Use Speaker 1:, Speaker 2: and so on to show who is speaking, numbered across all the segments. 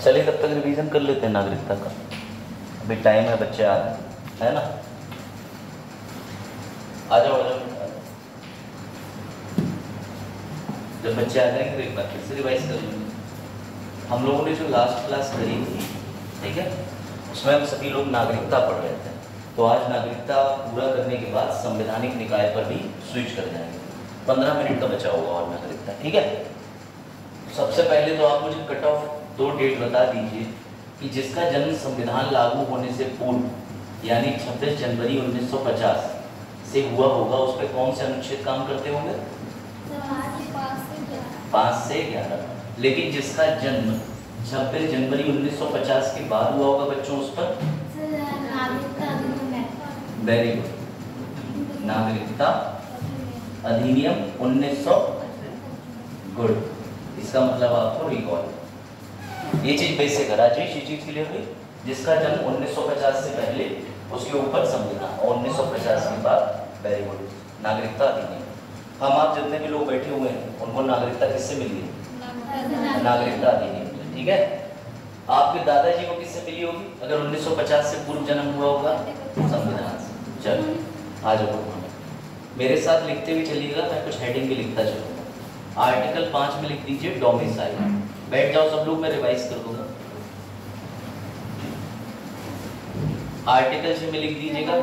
Speaker 1: चलिए तब तक रिवीजन कर लेते हैं नागरिकता का, अभी टाइम है, बच्चे आ रहे हैं, है ना। आ जाओ आ जाओ, जब बच्चे आ जाएंगे तो एक बार फिर से रिवाइज कर लेंगे। हम लोगों ने जो लास्ट क्लास करी थी, ठीक है, उसमें हम सभी लोग नागरिकता पढ़ रहे थे। तो आज नागरिकता पूरा करने के बाद संवैधानिक निकाय पर भी स्विच कर जाएंगे। 15 मिनट का बचा होगा और नागरिकता, ठीक है। सबसे पहले तो आप मुझे कट ऑफ 2 डेट बता दीजिए कि जिसका जन्म संविधान लागू होने से पूर्व यानी 26 जनवरी 1950 से हुआ होगा, उस पर कौन से अनुच्छेद काम करते होंगे? 5 से 11। लेकिन जिसका जन्म 26 जनवरी 1950 के बाद हुआ होगा बच्चों, उस पर वेरी गुड, नागरिकता अधिनियम 1900। गुड, इसका मतलब आपको रिकॉल, ये चीज बेसिक है। राजेश, ये चीज क्लियर हुई? जिसका जन्म 1950 से पहले, उसके ऊपर संविधान, और 1950 के बाद, वेरी गुड, नागरिकता अधिनियम। हम आप जितने भी लोग बैठे हुए हैं उनको नागरिकता किससे मिली है? नागरिकता अधिनियम से, ठीक है। आपके दादाजी को किससे मिली होगी अगर 1950 से पूर्व जन्म हुआ होगा? संविधान से। चलो आ जाओ, मेरे साथ लिखते हुए चलिएगा, मैं कुछ हेडिंग भी लिखता चलूंगा। आर्टिकल 5 में लिख दीजिए डोमिसाइल। बैठ जाओ सब लोग, मैं रिवाइज कर दूंगा। आर्टिकल 6 में लिख दीजिएगा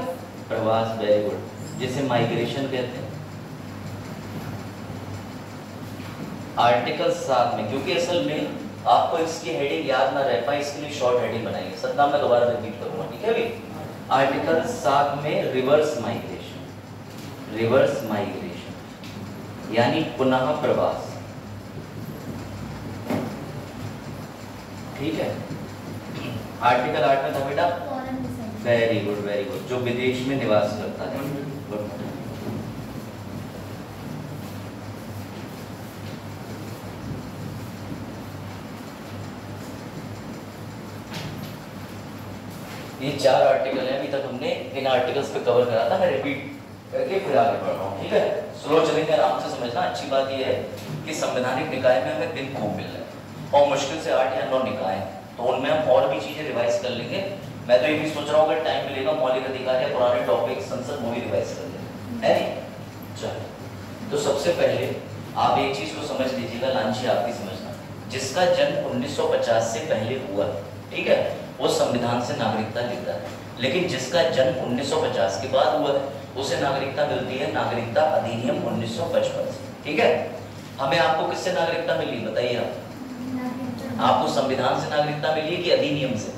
Speaker 1: प्रवास, वेरी गुड, जिसे माइग्रेशन कहते हैं। आर्टिकल 7 में, क्योंकि असल में आपको इसकी हेडिंग याद ना रह पाए, इसके लिए शॉर्ट हेडिंग बनाइए। सतनाम मैं दोबारा रिपीट करूंगा, ठीक है भाई। आर्टिकल 7 में रिवर्स माइग्रेशन, रिवर्स माइग्रेशन यानी पुनः प्रवास, ठीक है। आर्टिकल 8 में था बेटा, वेरी गुड वेरी गुड, जो विदेश में निवास करता है। गुड, ये 4 आर्टिकल हैं, अभी तक हमने इन आर्टिकल्स पे कवर करा था। मैं रिपीट करके फिर आगे बढ़ रहा हूँ, ठीक है। स्लो चलेंगे, आराम से समझना। अच्छी बात ये है कि संवैधानिक निकाय में हमें दिन खूब मिल रहा है, और मुश्किल से 8 या 9 निकाय हैं, तो उनमें हम और भी चीजें रिवाइज कर लेंगे। मैं तो ये भी सोच रहा हूँ अगर टाइम मिलेगा मौलिक अधिकार या पुराने टॉपिक संसद वो भी रिवाइज कर लेंगे, है नहीं। चलो, तो सबसे पहले आप एक चीज को समझ लीजिएगा, लांची आप भी समझना। जिसका जन्म 1950 से पहले हुआ, ठीक है, वो संविधान से नागरिकता लेता है। लेकिन जिसका जन्म 1950 के बाद हुआ है, उसे नागरिकता मिलती है नागरिकता अधिनियम 1955 से, ठीक है। हमें आपको किससे नागरिकता मिली बताइए आप? आपको संविधान से नागरिकता मिली है कि अधिनियम से?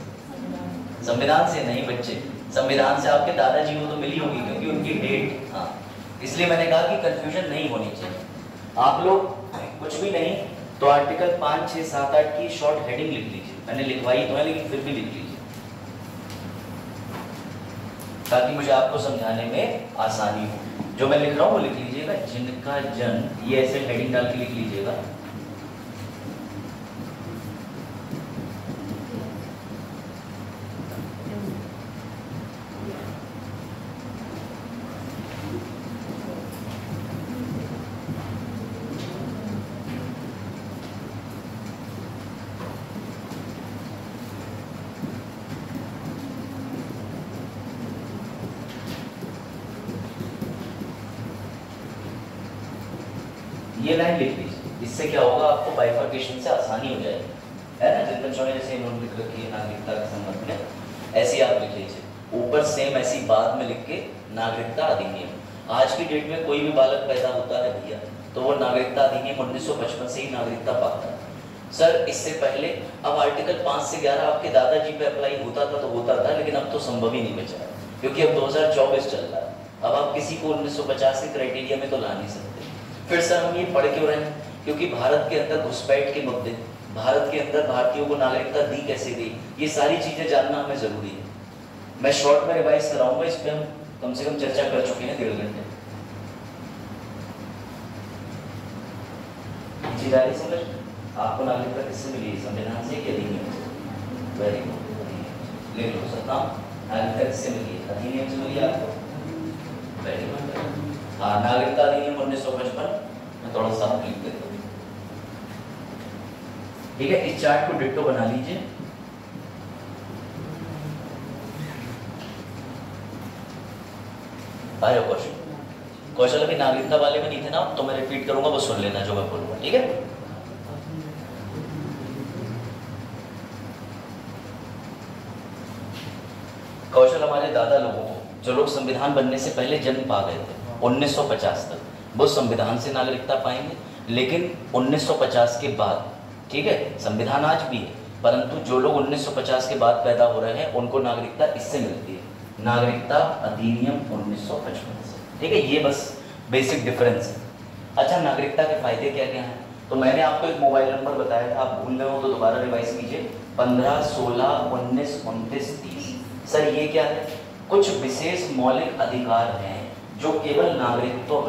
Speaker 1: संविधान से नहीं बच्चे, संविधान से आपके दादाजी को तो मिली होगी, क्योंकि उनकी डेट, हाँ, इसलिए मैंने कहा कि कंफ्यूजन नहीं होनी चाहिए। आप लोग कुछ भी नहीं तो आर्टिकल 5, 6, 7, 8 की शॉर्ट हेडिंग लिख लीजिए। मैंने लिखवाई तो है लेकिन फिर भी लिख लीजिए, ताकि मुझे आपको समझाने में आसानी हो। जो मैं लिख रहा हूँ वो लिख लीजिएगा। जिनका जन्म, ये ऐसे हेडिंग डाल के लिख लीजिएगा। ये लाइन लिख लीजिए, इससे क्या होगा, आपको बाइफर्केशन से आसानी हो जाएगी, है ना। जिन बच्चों ने जैसे नोट लिख रखी है नागरिकता के संबंध में, ऐसे आप लिख लीजिए। ऊपर सेम ऐसी बात में लिख के नागरिकता अधिनियम। आज की डेट में कोई भी बालक पैदा होता है भैया, तो वो नागरिकता अधिनियम 1955 से ही नागरिकता पाता है। सर इससे पहले, अब आर्टिकल 5 से 11 आपके दादाजी पे अप्लाई होता था तो होता था, लेकिन अब तो संभव ही नहीं बचा, क्योंकि अब 2024 चल रहा है। अब आप किसी को 1950 के क्राइटेरिया में तो ला नहीं सकते। फिर सर हम ये पढ़ क्यों रहे हैं? क्योंकि भारत के अंदर घुसपैठ के मुद्दे, भारत के अंदर भारतीयों को नागरिकता दी कैसे गई, ये सारी चीजें जानना हमें जरूरी है। मैं शॉर्ट में रिवाइज कराऊंगा, इस पे हम कम से कम चर्चा कर चुके हैं 1.5 घंटे। समझ आपको नागरिकता किससे मिली? संविधान से कि अधिनियम से? वेरी गुड, लिख लो सकता नागरिकता किससे मिली? अधिनियम से मिली आपको, वेरी गुड। हाँ, नागरिकता अधिनियम 1955 में थोड़ा सा लिख देता हूँ, ठीक है, इस चार्ट को डिट्टो बना लीजिए। आ जाओ कौशल। कौशल अभी नागरिकता वाले में नहीं थे ना, तो मैं रिपीट करूंगा, वो सुन लेना जो मैं बोलूंगा, ठीक है। कौशल हमारे दादा लोगों को, जो लोग संविधान बनने से पहले जन्म पा गए थे 1950 तक, वो संविधान से नागरिकता पाएंगे। लेकिन 1950 के बाद, ठीक है, संविधान आज भी है, परंतु जो लोग 1950 के बाद पैदा हो रहे हैं उनको नागरिकता इससे मिलती है, नागरिकता अधिनियम 1955 से, ठीक है। ये बस बेसिक डिफरेंस है। अच्छा, नागरिकता के फायदे क्या क्या हैं? तो मैंने आपको एक मोबाइल नंबर बताया था, आप भूल गए हो तो दोबारा रिवाइज कीजिए, 15 16 19 29 30। सर ये क्या है? कुछ विशेष मौलिक अधिकार हैं जो केवल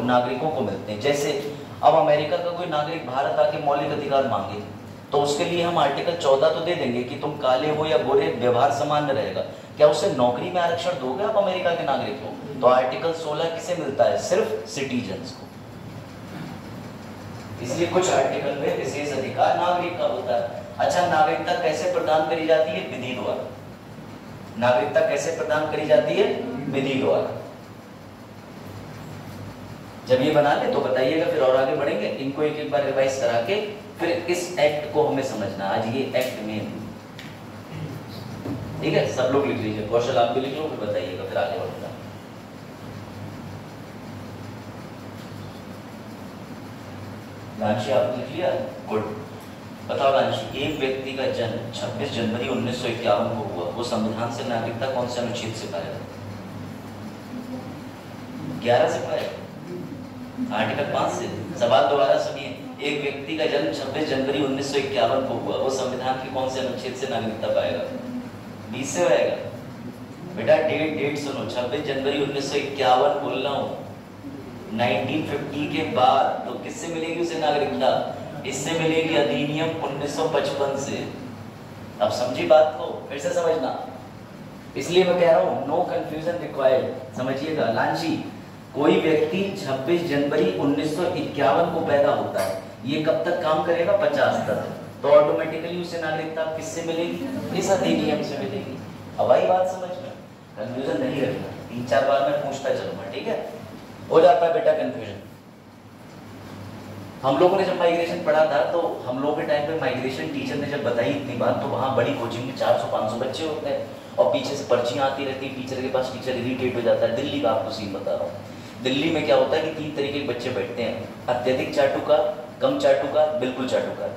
Speaker 1: नागरिकों को मिलते हैं। जैसे अब अमेरिका का कोई नागरिक भारत आके मौलिक अधिकार मांगे तो उसके लिए हम आर्टिकल 14 तो दे देंगे कि तुम काले हो या गोरे, व्यवहार समान रहेगा। क्या उसे नौकरी में आरक्षण दोगे आप अमेरिका के नागरिक को? तो आर्टिकल 16 किसे मिलता है? सिर्फ सिटीजन्स को। इसलिए कुछ आर्टिकल में विशेष अधिकार नागरिक का होता है। अच्छा, नागरिकता कैसे प्रदान करी जाती है? विधि द्वारा। नागरिकता कैसे प्रदान करी जाती है? विधि द्वारा। जब ये बना ले तो बताइएगा, फिर और आगे बढ़ेंगे। इनको एक एक बार रिवाइज करा के फिर इस एक्ट को हमें समझना। आज ये एक्ट में, ठीक है, सब लोग लिख लीजिए। कौशल आप भी लिख लो, फिर बताइएगा, फिर आगे बढ़ूंगा। रांची आपने लिख लिया? गुड। बताओ रांची, एक व्यक्ति का जन्म 26 जनवरी 1951 को हुआ, वो संविधान से नागरिकता कौन से अनुच्छेद से पाएगा? 11 से पाएगा, आर्टिकल 5 से। सवाल दोबारा सुनिए, एक व्यक्ति का जन्म 26 जनवरी 1951 को हुआ, वो संविधान के कौन से अनुच्छेद से नागरिकता पाएगा? 20 से पाएगा। बेटा डेट सुनो, 26 जनवरी 1951 बोल रहा हूँ, 1950 के बाद। तो किससे मिलेगी उसे नागरिकता? इससे मिलेगी अधिनियम 1955 से। अब समझी बात को? फिर से समझना, इसलिए मैं कह रहा हूँ नो कंफ्यूजन रिक्वायर्ड। समझिएगा लांची, कोई व्यक्ति 26 जनवरी 1951 को पैदा होता है, ये कब तक काम करेगा? 50 तक। तो ऑटोमेटिकली उसे नागरिकता किससे मिलेगी? इस अधिनियम से मिलेगी। अब आई बात समझ में? कंफ्यूजन नहीं रखना, 3-4 बार मैं पूछता चलूंगा, ठीक है? हो जाता है बेटा कंफ्यूजन। हम लोगों ने जब माइग्रेशन पढ़ा था तो हम लोगों के टाइम पे माइग्रेशन टीचर ने जब बताई इतनी बात, तो वहाँ बड़ी कोचिंग में 400-500 बच्चे होते हैं और पीछे से पर्चियाँ आती रहती है टीचर के पास। टीचर इरिटेट हो जाता है। दिल्ली का आपको सीन बता रहा हूँ। दिल्ली में क्या होता है कि 3 तरीके के बच्चे बैठते हैं, अत्यधिक चाटुका, कम चाटुका, बिल्कुल चाटुका।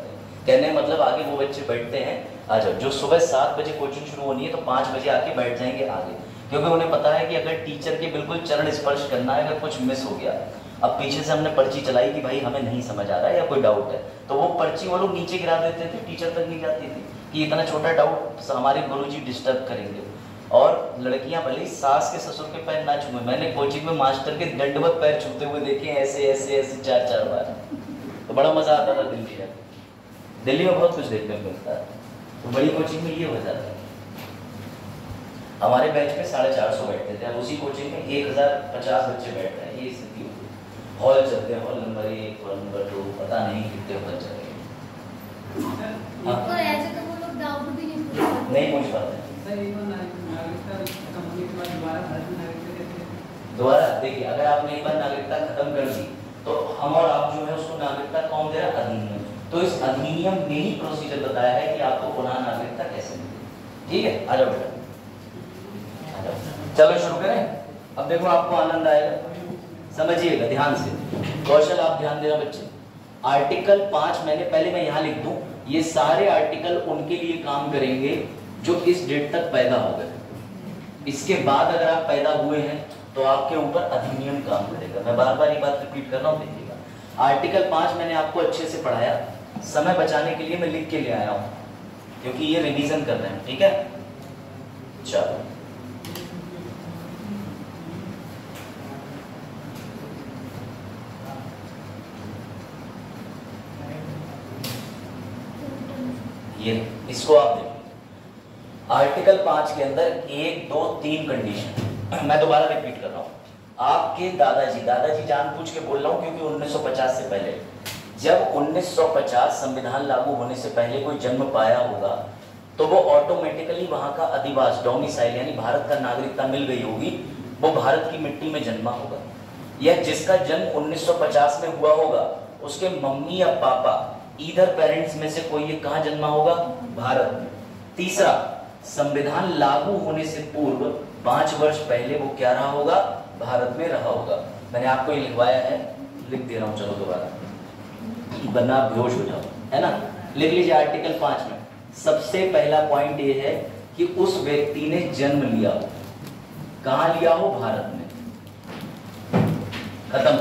Speaker 1: कहने मतलब आगे वो बच्चे बैठते हैं, आ जाओ, जो सुबह 7 बजे कोचिंग शुरू होनी है तो 5 बजे आके बैठ जाएंगे आगे, क्योंकि उन्हें पता है कि अगर टीचर के बिल्कुल चरण स्पर्श करना है, अगर कुछ मिस हो गया। अब पीछे से हमने पर्ची चलाई कि भाई हमें नहीं समझ आ रहा है या कोई डाउट है, तो वो पर्ची वो लोग नीचे गिरा देते थे, टीचर तक नहीं जाती थी कि इतना छोटा डाउट हमारे गुरुजी डिस्टर्ब करेंगे। और लड़कियां भले ही सास के ससुर के पैर ना छूए, मैंने कोचिंग में मास्टर के दंडवत पैर छूते हुए देखे, ऐसे ऐसे ऐसे 4-4 बार। तो बड़ा मजा आता था दिल्ली में। दिल्ली में बहुत कुछ देखने को मिलता है, तो बड़ी कोचिंग में ये हो जाता है। हमारे बैच में 450 बैठते थे, अब उसी कोचिंग में 1050 बच्चे बैठ रहे हैं। ये स्थिति होती है। हॉल चलते हैं, हॉल नंबर 1, हॉल नंबर 2, पता नहीं कितने हॉल चल रहे हैं।
Speaker 2: तो ऐसे तो वो लोग डाउट भी
Speaker 1: नहीं पूछ पाते। दोबारा देखिए, अगर आपने एक बार नागरिकता खत्म कर दी तो हम और आप जो है उसको नागरिकता कौन दे रहा है? अधिनियम। तो इस अधिनियम ने ही प्रोसीजर बताया है कि आपको पुनः नागरिकता कैसे मिलेगी। ठीक है, आ जाओ बेटा, आ जाओ, चलो शुरू करें। अब देखो आपको आनंद आएगा, समझिएगा ध्यान से। कौशल आप ध्यान देना बच्चे। आर्टिकल 5 मैं यहाँ लिख दूं, ये सारे आर्टिकल उनके लिए काम करेंगे जो इस डेट तक पैदा हो गए। इसके बाद अगर आप पैदा हुए हैं तो आपके ऊपर अधिनियम काम करेगा। मैं बार बार ये बात रिपीट कर रहा हूँ, देखिएगा। आर्टिकल 5 मैंने आपको अच्छे से पढ़ाया, समय बचाने के लिए मैं लिख के ले आया हूँ क्योंकि ये रिवीजन कर रहे हैं, ठीक है? चलो, ये इसको आप देखिए। आर्टिकल 5 के अंदर 1, 2, 3 कंडीशन। मैं दोबारा रिपीट कर रहा हूं। आपके दादाजी जानबूझ के बोल रहा हूं क्योंकि 1950 से पहले जब 1950 संविधान लागू होने से पहले कोई जन्म पाया होगा तो वो ऑटोमेटिकली वहां का अधिवास डोमिसाइल यानी भारत का नागरिकता मिल गई होगी, वो भारत की मिट्टी में जन्मा होगा। यह जिसका जन्म 1950 में हुआ होगा उसके मम्मी या पापा ईदर पेरेंट्स में से कोई ये कहां जन्मा होगा? भारत में। तीसरा, संविधान लागू होने से पूर्व 5 वर्ष पहले वो क्या रहा होगा? भारत में रहा होगा। मैंने आपको ये लिखवाया है, लिख दे रहा हूं, चलो दोबारा, वरना आप बेहोश हो जाओ, है ना। लिख लीजिए आर्टिकल 5 में सबसे पहला पॉइंट ये है कि उस व्यक्ति ने जन्म लिया हो। कहां लिया हो? भारत में। खत्म।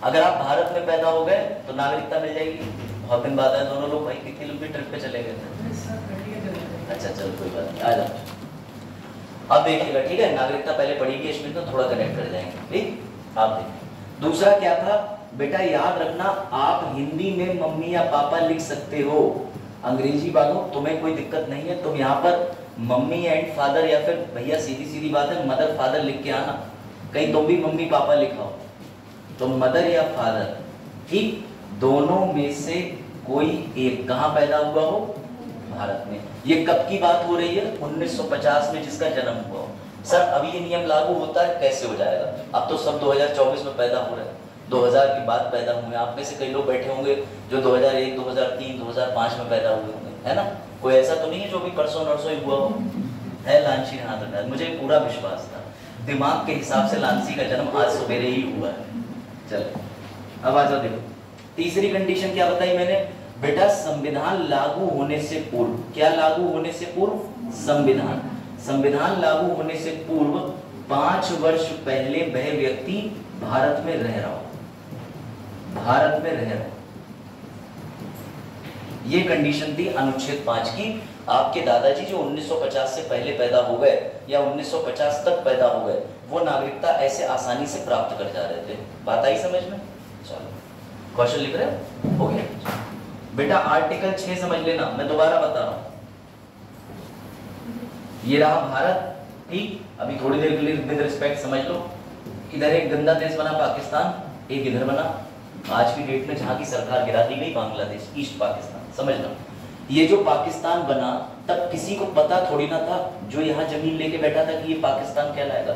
Speaker 1: अगर आप भारत में पैदा हो गए तो नागरिकता मिल जाएगी। बहुत दिन बाद है, दोनों लोग भाई कितनी लंबी ट्रिप पे चले गए थे। अच्छा चल कोई बात नहीं, आ जाओ। अब देखिएगा, ठीक है, नागरिकता पहले पढ़ेगी, इसमें तो थोड़ा कनेक्ट कर जाएंगे, ठीक। आप देखिए दूसरा क्या था बेटा, याद रखना आप हिंदी में मम्मी या पापा लिख सकते हो, अंग्रेजी वालों तुम्हें कोई दिक्कत नहीं है। तुम यहाँ पर मम्मी एंड फादर या फिर भैया सीधी सीधी बात है मदर फादर लिख के आना, कहीं तुम भी मम्मी पापा लिखाओ तो मदर या फादर, ठीक, दोनों में से कोई एक कहां पैदा हुआ हो? भारत में। ये कब की बात हो रही है? 1950 में जिसका जन्म हुआ हो। सर अभी ये नियम लागू होता है, कैसे हो जाएगा? अब तो सब 2024 में पैदा हो रहे हैं, 2000 की बाद पैदा हुए। आप में से कई लोग बैठे होंगे जो 2001, 2003, 2005 में पैदा हुए होंगे, है ना। कोई ऐसा तो नहीं है जो भी परसों नरसों ही हुआ हो? है लांसी ने हाथ उठाया, मुझे पूरा विश्वास था, दिमाग के हिसाब से लांसी का जन्म आज सवेरे ही हुआ है। चलो अब आ जाओ, देखो तीसरी कंडीशन क्या बताई मैंने बेटा, संविधान लागू होने से पूर्व। क्या लागू होने से पूर्व? संविधान लागू होने से पूर्व 5 वर्ष पहले वह व्यक्ति भारत में रह रहा हो। भारत में रह रहा हो, ये कंडीशन थी अनुच्छेद 5 की। आपके दादाजी जो 1950 से पहले पैदा हो गए या 1950 तक पैदा हो गए, वो नागरिकता ऐसे आसानी से प्राप्त कर जा रहे थे। बात आई समझ में? चलो क्वेश्चन लिख रहे हो गया बेटा। आर्टिकल 6 समझ लेना, मैं दोबारा बता रहा हूं। ये रहा भारत, ठीक। अभी थोड़ी देर के लिए विद रिस्पेक्ट समझ लो, इधर एक गंदा देश बना पाकिस्तान, एक इधर बना। आज की डेट में जहां की सरकार गिरा दी गई बांग्लादेश, ईस्ट पाकिस्तान। समझना, ये जो पाकिस्तान बना तब किसी को पता थोड़ी ना था, जो यहाँ जमीन लेके बैठा था कि ये पाकिस्तान कहलाएगा,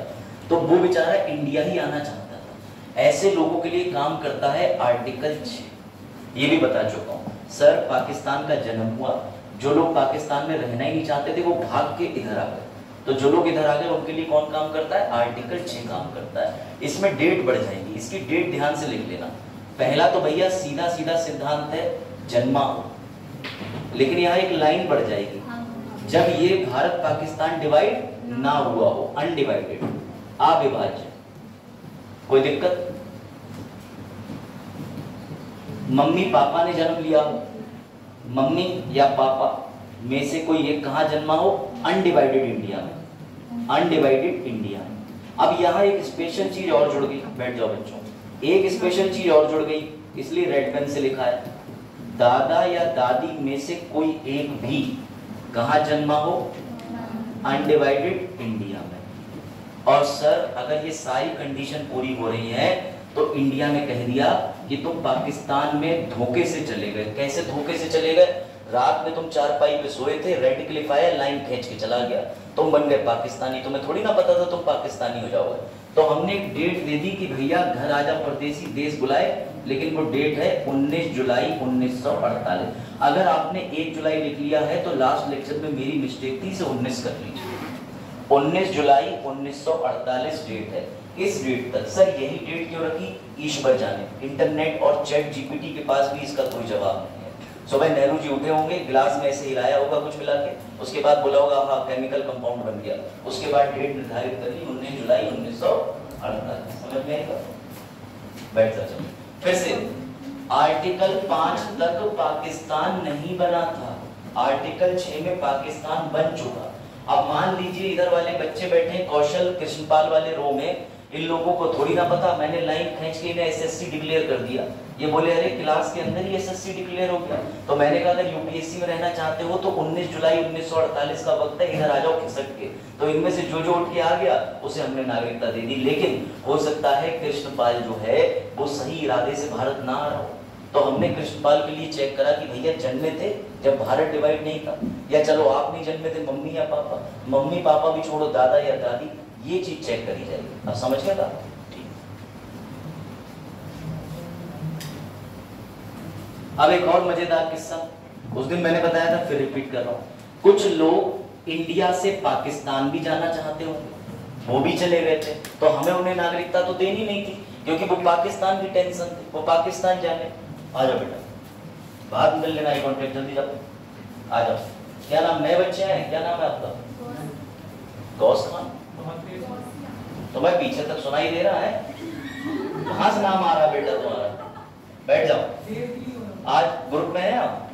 Speaker 1: तो वो बेचारा इंडिया ही आना चाहता था। ऐसे लोगों के लिए काम करता है आर्टिकल 6। ये भी बता चुका हूँ सर, पाकिस्तान का जन्म हुआ, जो लोग पाकिस्तान में रहना ही नहीं चाहते थे वो भाग के इधर आ गए, तो जो लोग इधर आ गए उनके लिए कौन काम करता है? आर्टिकल 6 काम करता है। इसमें डेट बढ़ जाएगी, इसकी डेट ध्यान से लिख लेना। पहला तो भैया सीधा सीधा सिद्धांत है जन्मा हो, लेकिन यहाँ एक लाइन बढ़ जाएगी, जब ये भारत पाकिस्तान डिवाइड ना हुआ हो, अनडिवाइडेड, अविभाज्य। कोई दिक्कत? मम्मी पापा ने जन्म लिया हो, मम्मी या पापा में से कोई एक कहां जन्मा हो? अनडिवाइडेड इंडिया में, अनडिवाइडेड इंडिया में। अब यहाँ एक स्पेशल चीज और जुड़ गई, बैठ जाओ बच्चों, एक स्पेशल चीज और जुड़ गई, इसलिए रेड पेन से लिखा है, दादा या दादी में से कोई एक भी कहां जन्मा हो? अनडिवाइडेड इंडिया में। और सर अगर ये सारी कंडीशन पूरी हो रही है तो इंडिया ने कह दिया कि तुम पाकिस्तान में धोखे से चले गए। कैसे धोखे से चले गए? रात में तुम चारपाई पे सोए थे, रेड क्लिफ आया, लाइन खींच के चला गया, तुम बन गए पाकिस्तानी। तुम्हें थोड़ी ना पता था तुम पाकिस्तानी हो जाओगे। तो हमने एक डेट दे दी कि भैया घर आजा परदेसी, देश बुलाए, लेकिन वो डेट है 19 जुलाई 1948। अगर आपने 1 जुलाई लिख लिया है तो लास्ट लेक्चर में मेरी मिस्टेक थी, इसे 19 कर लीजिए। 19 जुलाई 1948 डेट है। इस डेट तक सर यही डेट क्यों रखी? ईश्वर जाने, इंटरनेट और चैट जीपीटी के पास भी इसका कोई जवाब नहीं है। सुबह नेहरू जी उठे होंगे, गिलास में ऐसे हिलाया होगा कुछ मिला के, उसके बाद बोला होगा हाँ केमिकल कंपाउंड बन गया, उसके बाद डेट निर्धारित कर ली 19 जुलाई 1948। समझ में आएगा? बैठ जाओ। फिर से आर्टिकल 5 तक पाकिस्तान नहीं बना था, आर्टिकल 6 में पाकिस्तान बन चुका। अब मान लीजिए इधर वाले बच्चे बैठे कौशल कृष्णपाल वाले रो में, इन लोगों को थोड़ी ना पता, मैंने लाइन खींच के इन्हें एसएससी डिक्लेयर कर दिया। ये बोले अरे क्लास के अंदर ही एसएससी डिक्लेयर हो गया। तो मैंने कहा अगर यूपीएससी में रहना चाहते हो तो 19 जुलाई 1948 का वक्त है, इधर आ जाओ खिसक के। तो इनमें से जो उठ के आ गया उसे हमने नागरिकता दे दी। लेकिन हो सकता है कृष्णपाल जो है वो सही इरादे से भारत ना आ रहा हो, तो हमने कृष्णपाल के लिए चेक करा कि भैया जन्मे थे जब भारत डिवाइड नहीं था, या चलो आप नहीं जन्मे थे, मम्मी या पापा, मम्मी पापा भी छोड़ो, दादा या दादी, ये चीज चेक करी जाएगी। अब समझ गया था? ठीक। अब एक और मजेदार किस्सा, उस दिन मैंने बताया था, फिर रिपीट कर रहा हूं। कुछ लोग इंडिया से पाकिस्तान भी जाना चाहते होंगे, वो भी चले गए थे, तो हमें उन्हें नागरिकता तो देनी नहीं थी, क्योंकि वो पाकिस्तान की टेंशन थी, वो पाकिस्तान जाने। आ जाओ बेटा, बाहर निकल लेना, आई कॉन्टेक्ट, जल्दी जाओ, आ जाओ। क्या नाम, नए बच्चे हैं, क्या नाम है आपका? गौस खान। तुम्हें पीछे तक सुनाई दे रहा है? कहाँ से नाम आ रहा है बेटा तुम्हारा? बैठ जाओ। आज ग्रुप में है आप?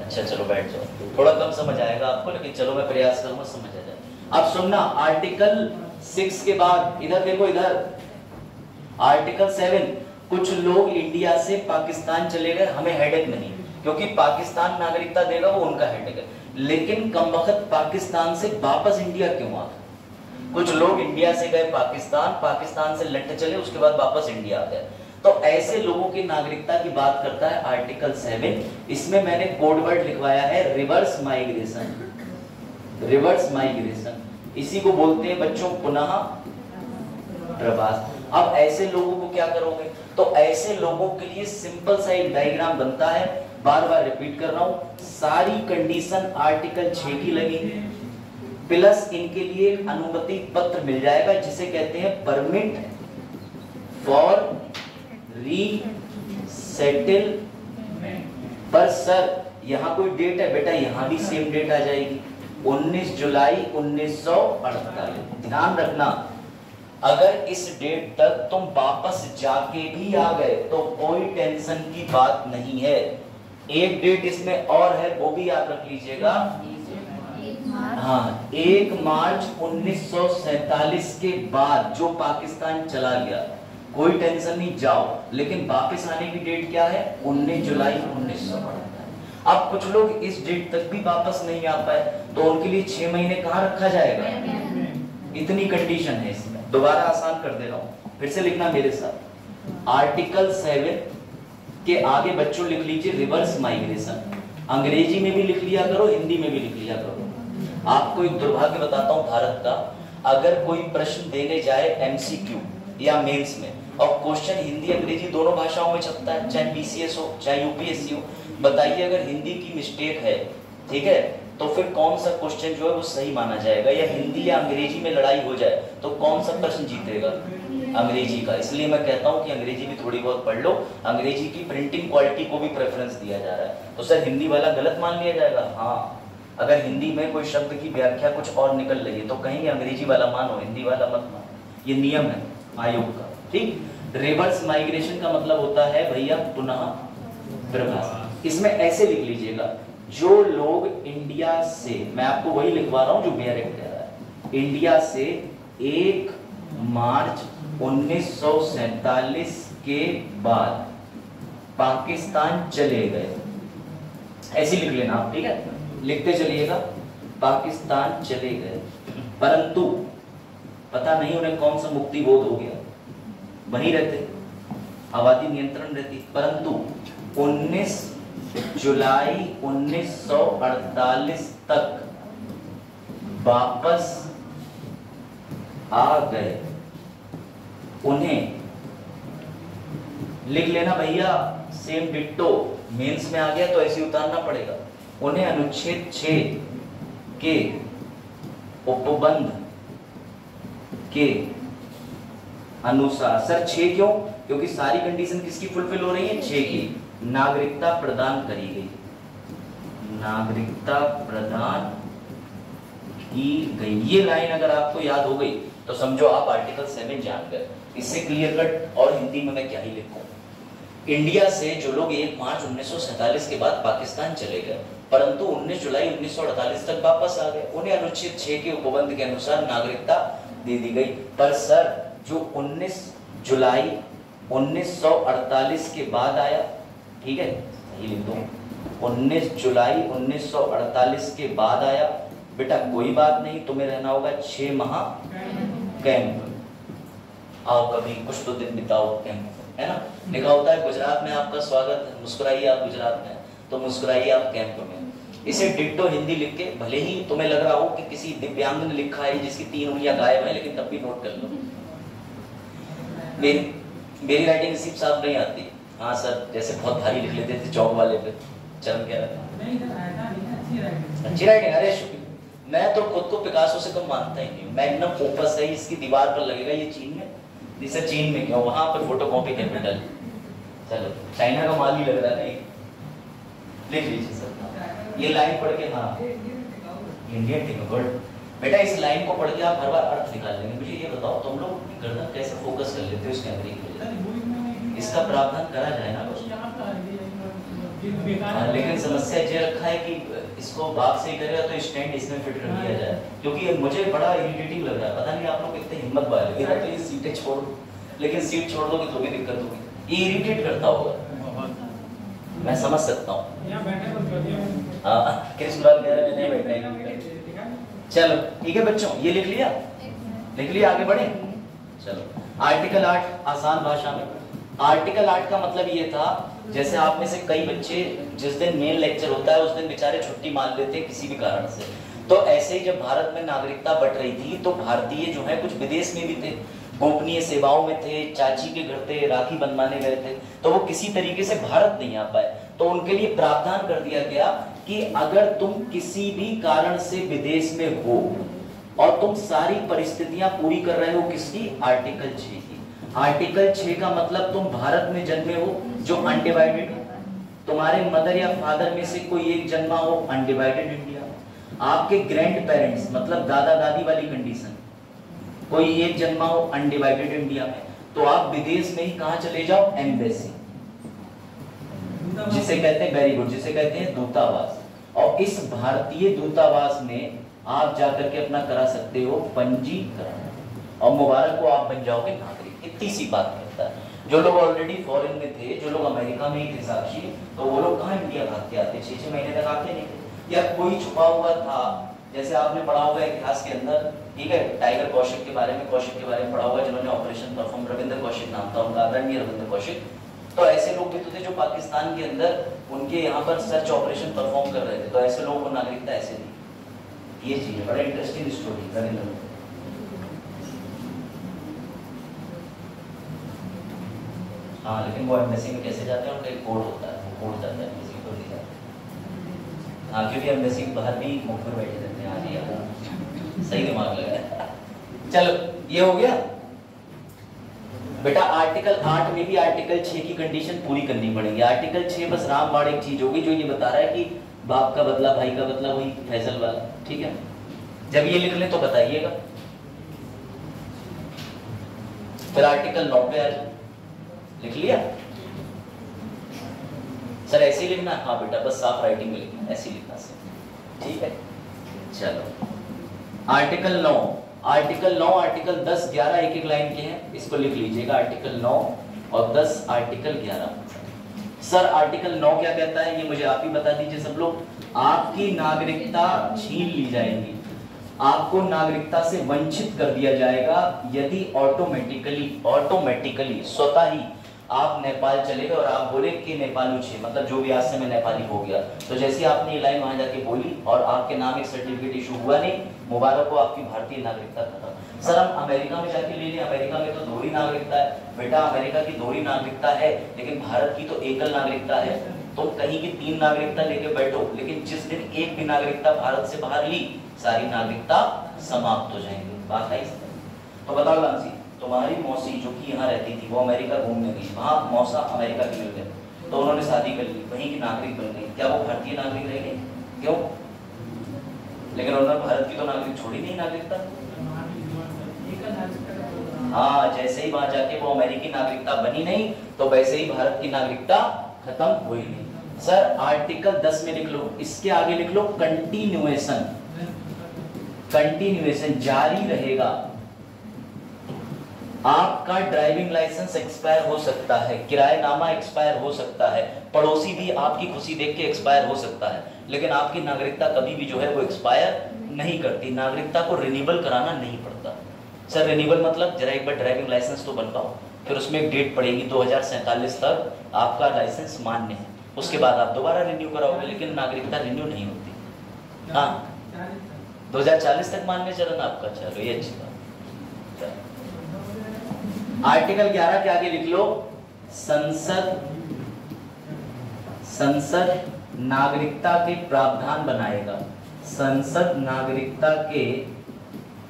Speaker 1: अच्छा चलो बैठ जाओ, थोड़ा कम समझ आएगा आपको, लेकिन चलो मैं प्रयास करूंगा समझ आ जाए। अब सुनना, आर्टिकल 6 के बाद इधर देखो, इधर आर्टिकल 7, कुछ लोग इंडिया से पाकिस्तान चले गए, हमें हेडेक नहीं, क्योंकि पाकिस्तान नागरिकता देगा, वो उनका हेडेक है। लेकिन कमबख्त पाकिस्तान से वापस इंडिया क्यों आ गए? कुछ लोग इंडिया से गए पाकिस्तान, पाकिस्तान से लट चले, उसके बाद वापस इंडिया आ गए। तो ऐसे लोगों की नागरिकता की बात करता है आर्टिकल 7। इसमें मैंने कोड वर्ड लिखवाया है रिवर्स माइग्रेशन। रिवर्स माइग्रेशन, इसी को बोलते हैं बच्चों पुनः प्रवास। अब ऐसे लोगों को क्या करोगे? तो ऐसे लोगों के लिए सिंपल सा एक डायग्राम बनता है, बार बार रिपीट कर रहा हूं, सारी कंडीशन आर्टिकल 6 की लगेगी, प्लस इनके लिए एक अनुमति पत्र मिल जाएगा जिसे कहते हैं परमिट फॉर रीसेटलमेंट। पर सर यहाँ कोई डेट है बेटा, यहाँ भी सेम डेट आ जाएगी, 19 जुलाई 1948। ध्यान रखना, अगर इस डेट तक तुम वापस जाके भी आ गए तो कोई टेंशन की बात नहीं है। एक डेट इसमें और है, वो भी याद रख लीजिएगा। हाँ, 1 मार्च 1947 के बाद जो पाकिस्तान चला गया, कोई टेंशन नहीं, जाओ, लेकिन वापस आने की डेट क्या है? 19 जुलाई 1948। अब कुछ लोग इस डेट तक भी वापस नहीं आ पाए, तो उनके लिए 6 महीने कहाँ रखा जाएगा? इतनी कंडीशन है इसमें। दोबारा आसान कर दे रहा हूं, फिर से लिखना मेरे साथ। आर्टिकल 7 के आगे बच्चों लिख लीजिए रिवर्स माइग्रेशन। अंग्रेजी में भी लिख लिया करो, हिंदी में भी लिख लिया करो। आपको एक दुर्भाग्य बताता हूं भारत का, अगर कोई प्रश्न देने जाए एमसीक्यू या मेंस में, और क्वेश्चन हिंदी अंग्रेजी दोनों भाषाओं में छपता है, चाहे बीसीएस हो चाहे यूपीएससी हो, बताइए अगर हिंदी की मिस्टेक है, ठीक है, तो फिर कौन सा क्वेश्चन जो है वो सही माना जाएगा? या हिंदी या अंग्रेजी में लड़ाई हो जाए तो कौन सा प्रश्न जीतेगा? अंग्रेजी का। इसलिए मैं कहता हूं कि अंग्रेजी भी थोड़ी बहुत पढ़ लो। अंग्रेजी की प्रिंटिंग क्वालिटी को भी प्रेफरेंस दिया जा रहा है, तो सर हिंदी वाला गलत मान लिया जाएगा? हाँ, अगर हिंदी में कोई शब्द की व्याख्या कुछ और निकल रही है तो कहीं अंग्रेजी वाला मानो, हिंदी वाला मत मानो, ये नियम है आयोग का। ठीक, रिवर्स माइग्रेशन का मतलब होता है भैया पुनः प्रवास। इसमें ऐसे लिख लीजिएगा, जो लोग इंडिया से, मैं आपको वही लिखवा रहा हूं जो डायरेक्ट कह रहा है, इंडिया से 1 मार्च 1947 के बाद पाकिस्तान चले गए, ऐसे लिख लेना आप, ठीक है, लिखते चलिएगा, पाकिस्तान चले गए, परंतु पता नहीं उन्हें कौन सा मुक्ति बोध हो गया, वहीं रहते, आबादी नियंत्रण रहती, परंतु 19 जुलाई 1948 तक वापस आ गए, उन्हें लिख लेना भैया, सेम डिट्टो, मेंस में आ गया तो ऐसे उतारना पड़ेगा, उन्हें अनुच्छेद 6 के उपबंध के अनुसार, सर 6 क्यों? क्योंकि सारी कंडीशन किसकी फुलफिल हो रही है? 6 की। नागरिकता प्रदान करी गई, नागरिकता प्रदान की गई। ये लाइन अगर आपको याद हो गई तो समझो आप आर्टिकल 7 जान गए। इससे क्लियर कट और हिंदी में मैं क्या ही लिखूं, इंडिया से जो लोग 1 मार्च 1947 के बाद पाकिस्तान चले गए परंतु 19 जुलाई 1948 तक वापस आ गए, उन्हें अनुच्छेद 6 के उपबंध के अनुसार नागरिकता दे दी गई। पर सर जो 19 जुलाई 1948 के बाद आया, ठीक है, सही लिख दो, 19 जुलाई 1948 के बाद आया, बेटा कोई बात नहीं, तुम्हें रहना होगा 6 माह कैंप। आओ कभी कुछ तो दिन बिताओ कैंप, है ना, लिखा होता है गुजरात में आपका स्वागत है, मुस्कुराइए आप गुजरात में, तो मुस्कुराइए आप कैंप में। इसे डिट्टो हिंदी लिख के, भले ही तुम्हें लग रहा हो कि किसी दिव्यांग ने लिखा है जिसकी 3 उंगलियां गायब है, लेकिन तब भी नोट कर लो। मेरी राइटिंग रिसीप साफ नहीं आती। हाँ सर, जैसे बहुत भारी लिख लेते थे चौक वाले पे। चरण कह रहा था अच्छी राइटिंग, अरे शुक्रिया। मैं तो खुद को पिकासो से कम मानता ही नहीं। मैग्नम ओपस है, इसकी दीवार पर लगेगा, ये चीन में, जिसे चीन में क्यों, वहां पर फोटोकॉपी कैपिटल। चलो चाइना का माल ही लग रहा है, लिख लीजिए सर ये लाइन पढ़ के। हाँ इंडियन टीम गुड बेटा, इस लाइन को पढ़ के आप हर बार अर्थ निकाल लेंगे। मुझे ये बताओ तुम लोग गर्दन कैसे फोकस कर लेते हो इस कैमरे की वजह? इसका प्रावधान करा जाए ना। लेकिन समस्या ये रखा है कि इसको बाप से ही करेगा तो स्टैंड इसमें फिट कर दिया जाए, क्योंकि मुझे बड़ा इरिटेटिंग लग रहा है। पता नहीं आप लोग कितने हिम्मत वाले हो, तो ये सीटें छोड़, लेकिन सीट छोड़ दोगे तो भी दिक्कत होगी। ये इरिटेट करता होगा, मैं समझ सकता हूँ। कृष्णलाल कह रहे नहीं बैठे। चलो ठीक है बच्चों, ये लिख लिया, लिख लिया, आगे बढ़े। चलो आर्टिकल 8 आसान भाषा में। आर्टिकल 8 का मतलब ये था, जैसे आप में से कई बच्चे जिस दिन मेन लेक्चर होता है उस दिन बेचारे छुट्टी मान लेते हैं किसी भी कारण से, तो ऐसे ही जब भारत में नागरिकता बंट रही थी तो भारतीय जो है कुछ विदेश में भी थे, गोपनीय सेवाओं में थे, चाची के घर थे, राखी बंधवाने गए थे, तो वो किसी तरीके से भारत नहीं आ पाए। तो उनके लिए प्रावधान कर दिया गया कि अगर तुम किसी भी कारण से विदेश में हो और तुम सारी परिस्थितियां पूरी कर रहे हो, किसकी? आर्टिकल 6 की। आर्टिकल 6 का मतलब तुम भारत में जन्मे हो जो अनडिवाइडेड, तुम्हारे मदर या फादर में से कोई एक जन्मा हो अनडिवाइडेड इंडिया, आपके ग्रैंड पेरेंट्स मतलब दादा दादी वाली कंडीशन कोई एक जन्मा हो अनडिवाइडेड इंडिया में, तो आप विदेश में ही कहां चले जाओ? एम्बेसी, जिसे कहते हैं, वेरी गुड, जिसे कहते हैं दूतावास। और इस भारतीय दूतावास में आप जाकर के अपना करा सकते हो पंजीकरण, और मुबारक को आप बन जाओगे नागरिक। इतनी सी बात करता है। जो लोग ऑलरेडी फॉरेन में थे, जो लोग अमेरिका में ही थे साक्षी, तो वो लोग कहाँ इंडिया भागते आते, 6-6 महीने तक आते नहीं थे। या कोई छुपा हुआ था, जैसे आपने पढ़ा होगा इतिहास के अंदर, ठीक है, टाइगर कौशिक के बारे में पढ़ा होगा, जिन्होंने ऑपरेशन परफॉर्म, रविंद्र कौशिक नाम था उनका, आदरणीय रविंद्र कौशिक। तो ऐसे लोग भी तो थे जो पाकिस्तान के अंदर उनके यहाँ पर सर्च ऑपरेशन परफॉर्म कर रहे थे, तो ऐसे लोगों को नागरिकता ऐसे दी। ये चीज बड़ा इंटरेस्टिंग स्टोरी रविंद्र। हाँ लेकिन वो एम्बेसी में कैसे जाते हैं, उनका एक कोड होता है, वो कोड जाता है एम्बेसी को ले जाते। हाँ क्योंकि एम्बेसी के बाहर भी मुखबिर बैठे रहते हैं। हाँ जी हाँ, सही दिमाग लगा। चलो ये हो गया बेटा। आर्टिकल 8 में भी आर्टिकल 6 की कंडीशन पूरी करनी पड़ेगी। आर्टिकल 6 बस रामबाण एक चीज होगी जो ये बता रहा है कि बाप का बदला भाई का बदला, वही फैसल वाला, ठीक है। जब ये लिख ले तो बताइएगा। फिर आर्टिकल 9 पे आ जाए, लिख लिया सर? ऐसे ही लिखना है? हाँ बेटा बस साफ राइटिंग में लिखना, ऐसे ही लिखना सर, ठीक है। चलो आर्टिकल 9, आर्टिकल 9, आर्टिकल 10, 11 एक एक लाइन के हैं, इसको लिख लीजिएगा। आर्टिकल 9 और 10, आर्टिकल 11। सर आर्टिकल 9 क्या कहता है, ये मुझे आप ही बता दीजिए सब लोग। आपकी नागरिकता छीन ली जाएगी, आपको नागरिकता से वंचित कर दिया जाएगा यदि ऑटोमेटिकली स्वतः ही आप नेपाल चले गए और आप बोले कि नेपालू छे, मतलब जो भी आज से मैं नेपाली हो गया, तो जैसे आपने ये लाइन वहां जाके बोली और आपके नाम एक सर्टिफिकेट इशू हुआ नहीं, मुबारक हो आपकी भारतीय नागरिकता खत्म। सर हम अमेरिका में जाके ले लें, अमेरिका में तो दोहरी नागरिकता है। बेटा अमेरिका की दोहरी नागरिकता है, लेकिन भारत की तो एकल नागरिकता है। तुम कहीं की 3 नागरिकता लेके बैठो, लेकिन जिस दिन एक भी नागरिकता भारत से बाहर ली, सारी नागरिकता समाप्त हो जाएंगी। बात आई? तो बताओ लांसी, तुम्हारी मौसी जो कि यहाँ रहती थी वो अमेरिका घूमने गई, वहाँ मौसा अमेरिका की मिल गए, तो उन्होंने शादी कर ली, वहीं की नागरिक बन गई, क्या वो भारतीय नागरिक रह गई? क्यों? लेकिन उन्होंने भारत की तो नागरिक छोड़ी नहीं, नागरिकता। हाँ जैसे ही वहां जाके वो अमेरिकी नागरिकता बनी नहीं, तो वैसे ही भारत की नागरिकता खत्म हुई नहीं। सर आर्टिकल 10 में लिख लो, इसके आगे लिख लो कंटिन्यूएशन, कंटिन्यूएशन जारी रहेगा। आपका ड्राइविंग लाइसेंस एक्सपायर हो सकता है, किराएनामा एक्सपायर हो सकता है, पड़ोसी भी आपकी खुशी देख के एक्सपायर हो सकता है, लेकिन आपकी नागरिकता कभी भी जो है वो एक्सपायर नहीं करती। नागरिकता को रिन्यूअल कराना नहीं पड़ता। सर रिन्यूअल मतलब जरा एक बार ड्राइविंग लाइसेंस तो बनवाओ, फिर उसमें एक डेट पड़ेगी 2047 तक आपका लाइसेंस मान्य है, उसके बाद आप दोबारा रिन्यू कराओगे, लेकिन नागरिकता रिन्यू नहीं होती। हाँ 2040 तक मान्य चलन आपका, चलो ये अच्छी बात। आर्टिकल 11 के आगे लिख लो, संसद नागरिकता के प्रावधान बनाएगा, संसद नागरिकता के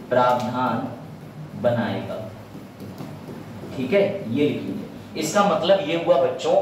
Speaker 1: प्रावधान बनाएगा। ठीक है, ये लिख लीजिए। इसका मतलब ये हुआ बच्चों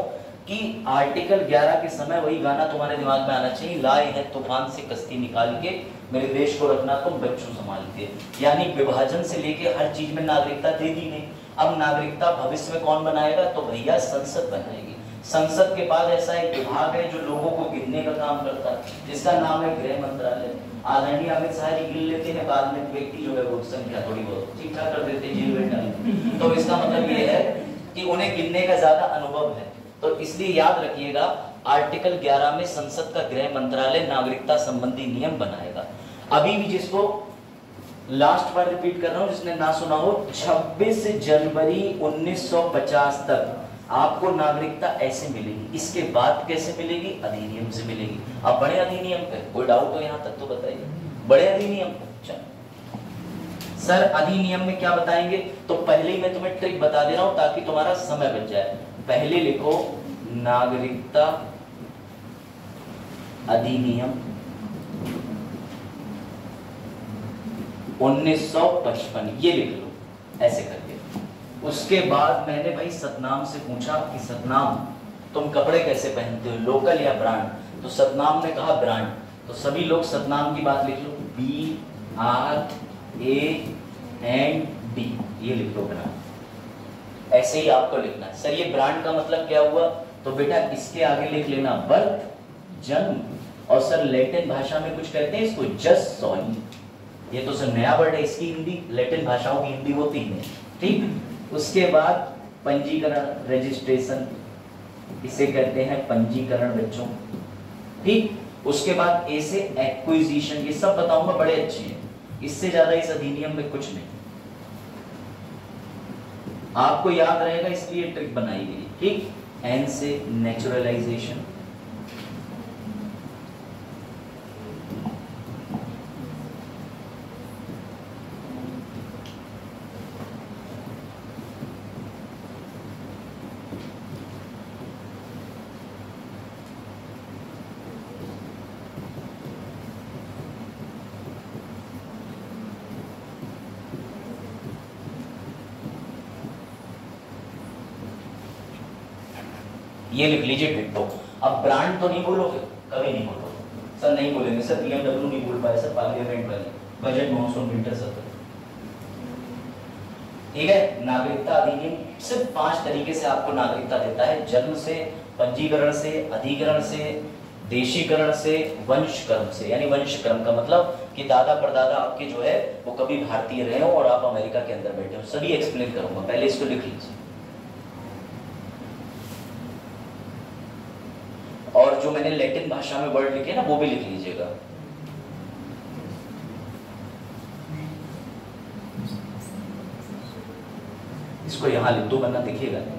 Speaker 1: कि आर्टिकल 11 के समय वही गाना तुम्हारे दिमाग में आना चाहिए, लाए हैं तूफान से कश्ती निकाल के, मेरे देश को रखना तुम बच्चों संभाल के। यानी विभाजन से लेके हर चीज में नागरिकता दे दी नहीं। अब नागरिकता भविष्य में कौन बनाएगा, तो भैया संसद बनाएगी। संसद के बाद ऐसा एक विभाग है जो लोगों को गिनने का काम करता है, जिसका नाम है गृह मंत्रालय। आदरणीय अमित शाह जी गिन लेते हैं, बाद में व्यक्ति जो है वो संख्या थोड़ी बहुत ठीक ठाक कर देते हैं, जेल में डाल। तो इसका मतलब ये है कि उन्हें गिनने का ज्यादा अनुभव है, तो इसलिए याद रखिएगा आर्टिकल 11 में संसद का गृह मंत्रालय नागरिकता संबंधी नियम बनाएगा। अभी भी जिसको लास्ट बार रिपीट कर रहा हूं, जिसने ना सुना हो, 26 जनवरी 1950 तक आपको नागरिकता ऐसे मिलेगी। इसके बाद कैसे मिलेगी, अधिनियम से मिलेगी। अब बड़े अधिनियम पे कोई डाउट हो यहां तक तो बताइए, बड़े अधिनियम पे। चलो सर अधिनियम में क्या बताएंगे, तो पहले ही मैं तुम्हें ट्रिक बता दे रहा हूं ताकि तुम्हारा समय बच जाए। पहले लिखो नागरिकता अधिनियम 1955, ये लिख लो ऐसे करके। उसके बाद मैंने भाई सतनाम से पूछा कि सतनाम तुम कपड़े कैसे पहनते हो, लोकल या ब्रांड, तो सतनाम ने कहा ब्रांड। तो सभी लोग सतनाम की बात लिख लो, BRAND, ये लिख लो ब्रांड। ऐसे ही आपको लिखना है। सर ये ब्रांड का मतलब क्या हुआ, तो बेटा इसके आगे लिख लेना बर्थ, जन्म, और सर लैटिन भाषा में कुछ कहते हैं इसको जस सॉली। ये तो सर नया वर्ड है, इसकी हिंदी, लैटिन भाषाओं की हिंदी होती है, ठीक। उसके बाद पंजीकरण, रजिस्ट्रेशन, इसे कहते हैं पंजीकरण बच्चों, ठीक। उसके बाद ए से एक्विजिशन, ये सब बताऊंगा, बड़े अच्छे हैं, इससे ज्यादा इस अधिनियम में कुछ नहीं, आपको याद रहेगा इसलिए ट्रिक बनाई गई, ठीक। एन से नेचुरलाइजेशन, ये लिख लीजिए डिट्टो। अब ब्रांड तो नहीं बोलोगे, कभी नहीं बोलोगे सर, नहीं बोलेंगे सर, BMW नहीं बोल पाए सर, पार्लियामेंट वाले, बजट मॉनसून विंटर सत्र, ठीक है। नागरिकता अधिनियम सिर्फ 5 तरीके से आपको नागरिकता देता है, जन्म से, पंजीकरण से, अधिकरण से, देशीकरण से, वंशक्रम से। यानी वंशक्रम का मतलब कि दादा परदादा आपके जो है वो कभी भारतीय रहे हो और आप अमेरिका के अंदर बैठे हो, सभी एक्सप्लेन करूंगा, पहले इसको लिख लीजिए। और जो मैंने लैटिन भाषा में वर्ड लिखे ना वो भी लिख लीजिएगा। इसको यहां लिख दो वरना दिखेगा नहीं।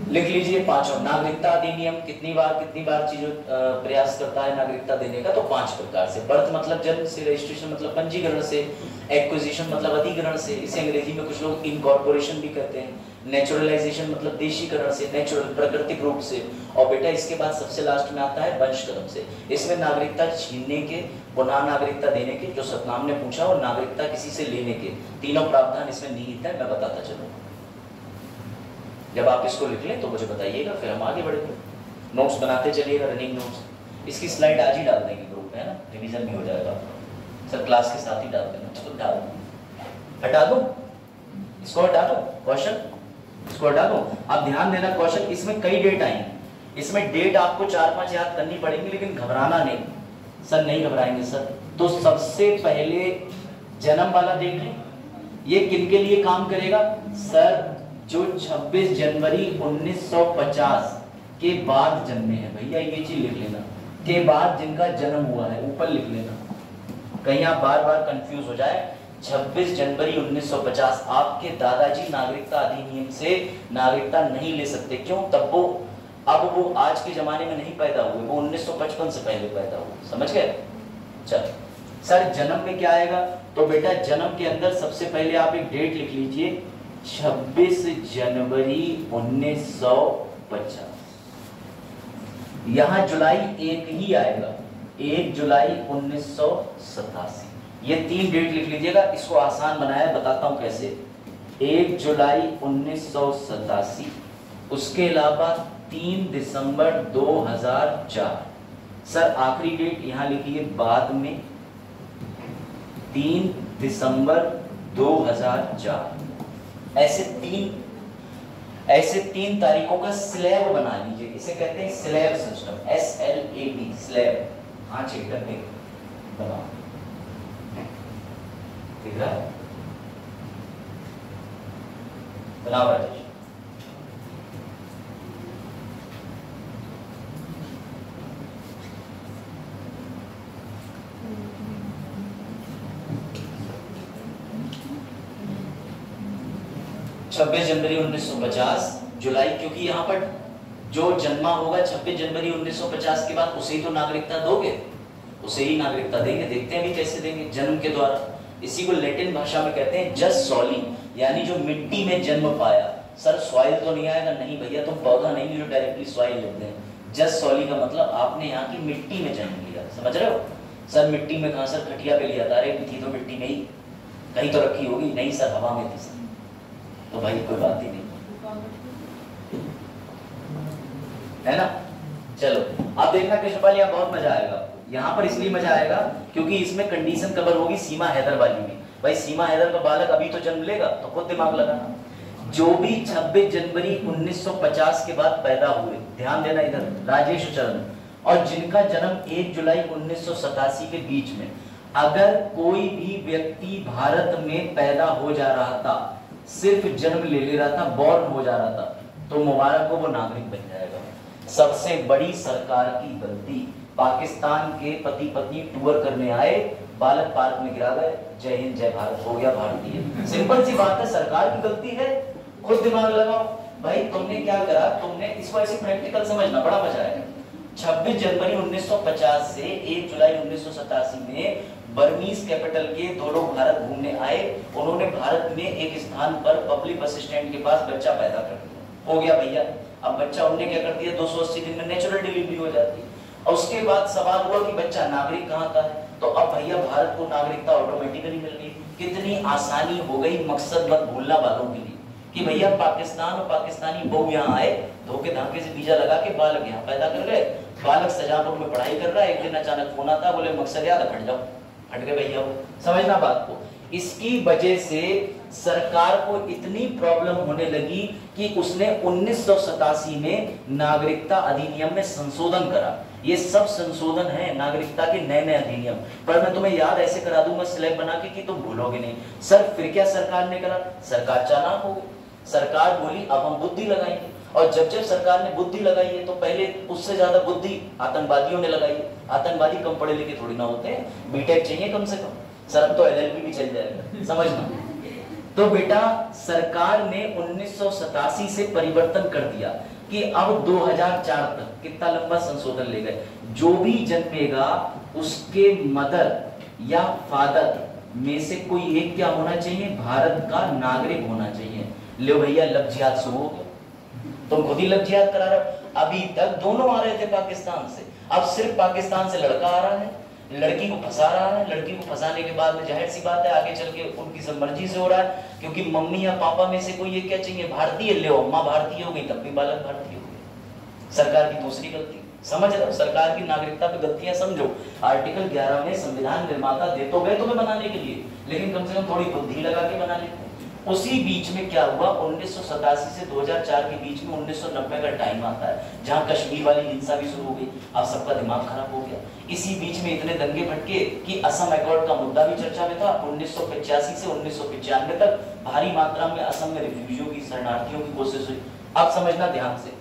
Speaker 1: लिख लीजिए पांचों। नागरिकता अधिनियम कितनी बार चीजों प्रयास करता है नागरिकता देने का, तो 5 प्रकार से। बर्थ मतलब जन्म से, रजिस्ट्रेशन मतलब पंजीकरण से, एक्विजिशन मतलब अधिग्रहण से, इसे अंग्रेजी में कुछ लोग इनकॉर्पोरेशन भी कहते हैं, नेचुरलाइजेशन मतलब देशीकरण से, नेचुरल प्राकृतिक रूप से, और बेटा इसके बाद सबसे लास्ट में आता है वंशक्रम से। इसमें नागरिकता छीनने के, पुनः नागरिकता देने के, जो सतनाम ने पूछा, और नागरिकता किसी से लेने के, तीनों प्रावधान इसमें निहित है। मैं बताता चलूंगा, जब आप इसको लिख लें तो मुझे बताइएगा, फिर हम आगे बढ़ेंगे। नोट्स बनाते चलिएगा, रनिंग नोट्स। इसकी स्लाइड आज ही डाल देंगे ग्रुप में, है ना, रिवीजन भी हो जाएगा। सर क्लास के साथ ही डाल देना, तो डाल दो, हटा दो इसको, हटा दो क्वेश्चन, इसको हटा दो। अब ध्यान देना, क्वेश्चन इसमें कई डेट आई, इसमें डेट आपको 4-5 याद करनी पड़ेगी, लेकिन घबराना नहीं। सर नहीं घबराएंगे सर। तो सबसे पहले जन्म वाला देख लें, ये किन के लिए काम करेगा सर,
Speaker 3: जो 26 जनवरी 1950 के बाद जन्मे हैं, भैया ये चीज लिख लेना, के बाद जिनका जन्म हुआ है, ऊपर लिख लेना, कहीं आप बार बार कंफ्यूज हो जाए। 26 जनवरी 1950 आपके दादाजी नागरिकता अधिनियम से नागरिकता नहीं ले सकते। क्यों? तब वो आज के जमाने में नहीं पैदा हुए, वो 1955 से पहले पैदा हुए। समझ गए? चलो सर, जन्म में क्या आएगा? तो बेटा जन्म के अंदर सबसे पहले आप एक डेट लिख लीजिए, 26 जनवरी 1950। यहां जुलाई 1 ही आएगा, 1 जुलाई 1987। ये 3 डेट लिख लीजिएगा। इसको आसान बनाया, बताता हूं कैसे। 1 जुलाई 1987, उसके अलावा 3 दिसंबर 2004। सर आखिरी डेट यहां लिखिए बाद में, 3 दिसंबर 2004। ऐसे तीन तारीखों का स्लैब बना लीजिए। इसे कहते हैं स्लैब सिस्टम, SLAB, स्लैब। हाँ चेक में बनाओ, दिख रहा है? बनाओ राजेश। छब्बीस जनवरी 1950 जुलाई, क्योंकि यहाँ पर जो जन्मा होगा 26 जनवरी 1950 के बाद उसे ही तो नागरिकता दोगे, उसे ही नागरिकता देंगे। देखते हैं भी कैसे देंगे, जन्म के द्वारा। इसी को लैटिन भाषा में कहते हैं जस सॉली, यानी जो मिट्टी में जन्म पाया। सर सॉइल तो नहीं आएगा? नहीं भैया, तुम पौधा नहीं जो डायरेक्टली सॉइल लेते हैं। जस सॉली का मतलब आपने यहाँ की मिट्टी में जन्म लिया। समझ रहे हो? सर मिट्टी में कहाँ? सर खटिया पे लिया था। अरे थी तो मिट्टी में ही, कहीं तो रखी होगी। नहीं सर, हवा में थी। सर तो भाई कोई बात ही नहीं है ना। चलो अब देखना कृष्णपाल, यहाँ बहुत मजा आएगा आपको। यहाँ पर इसलिए मजा आएगा क्योंकि इसमें कंडीशन कवर होगी सीमा हैदर वाली में। भाई सीमा हैदर का बालक अभी तो जन्म लेगा, तो खुद दिमाग लगाना। जो भी 26 जनवरी 1950 के बाद पैदा हुए, ध्यान देना इधर राजेश चरण, और जिनका जन्म 1 जुलाई 1987 के बीच में, अगर कोई भी व्यक्ति भारत में पैदा हो जा रहा था, सिर्फ जन्म ले रहा था, बॉर्न हो जा रहा था, तो मुबारक को वो नागरिक बन जाएगा। सबसे बड़ी सरकार की गलती, पाकिस्तान के पति पत्नी टूर करने आए, बालक पार्क में गिरा गए, जय हिंद जय भारत, हो गया भारतीय। सिंपल सी बात है, सरकार की गलती है, खुद दिमाग लगाओ। भाई तुमने क्या करा, तुमने इसको ऐसे प्रैक्टिकल समझना, बड़ा मजा आएगा। 26 जनवरी 1950 से 1 जुलाई 1987 में बर्मीज कैपिटल के 2 लोग भारत घूमने आए। उन्होंने भारत में एक स्थान पर पब्लिक बस स्टैंड के पास बच्चा पैदा कर दिया। हो गया भैया। अब बच्चा उन्होंने क्या कर दिया, 280 दिन में नेचुरल डिलीवरी हो जाती है। और उसके बाद सवाल हुआ कि बच्चा नागरिक कहाँ का है, तो अब भैया भारत को नागरिकता ऑटोमेटिकली मिल गई। कितनी आसानी हो गई, मकसद मत भूलना वालों के लिए, कि भैया पाकिस्तान और पाकिस्तानी बहू यहाँ आए, धोखे धाके से वीजा लगा के बालक यहाँ पैदा कर गए। बालक सजापुर में पढ़ाई कर रहा है, एक दिन अचानक फोन आता, बोले मकसद याद है, हट जाओ, हट गए भैया। समझना बात को। इसकी वजह से सरकार को इतनी प्रॉब्लम होने लगी कि उसने 1987 में नागरिकता अधिनियम में संशोधन करा। ये सब संशोधन है नागरिकता के नए नए अधिनियम, पर मैं तुम्हें याद ऐसे करा दूंगा स्लैब बना के कि तुम भूलोगे नहीं। सर फिर क्या सरकार ने करा, सरकार चालाक हो गई। सरकार बोली अब हम बुद्धि लगाएंगे, और जब जब सरकार ने बुद्धि लगाई है तो पहले उससे ज्यादा बुद्धि आतंकवादियों ने लगाई है। आतंकवादी कम पढ़े लिखे थोड़ी ना होते हैं, बीटेक चाहिए कम से कम। सर अब तो LLB भी चल जाएगा, समझना। तो बेटा सरकार ने 1987 से परिवर्तन कर दिया कि अब 2004 तक कितना लंबा संशोधन ले गए, जो भी जन्मेगा उसके मदर या फादर में से कोई एक क्या होना चाहिए, भारत का नागरिक होना चाहिए। ले भैया लफ्जियात शुरू हो गया, तुम खुद ही लफ्जियात करा रहे हो। अभी तक दोनों आ रहे थे पाकिस्तान से, अब सिर्फ पाकिस्तान से लड़का आ रहा है, लड़की को फंसा रहा है। लड़की को फंसाने के बाद में जाहिर सी बात है आगे चल के उनकी सब मर्जी से हो रहा है, क्योंकि मम्मी या पापा में से कोई ये क्या चाहिए, भारतीय। ले अम्मा भारतीय हो गई तब भी बालक भारतीय हो गए। सरकार की दूसरी गलती, समझ रहे हो, सरकार की नागरिकता पे गलतियां समझो। आर्टिकल 11 में संविधान निर्माता दे तो गए तुम्हें बनाने के लिए, लेकिन कम से कम थोड़ी बुद्धि लगा के बना लेते। उसी बीच में क्या हुआ, 1987 से 2004 के बीच में 1990 का टाइम आता है जहां कश्मीर वाली हिंसा भी शुरू हो गई। अब सबका दिमाग खराब हो गया। इसी बीच में इतने दंगे भटके कि असम अकॉर्ड का मुद्दा भी चर्चा में था। 1985 से 1995 तक भारी मात्रा में असम में रिफ्यूजियों की, शरणार्थियों की कोशिश हुई। अब समझना ध्यान से,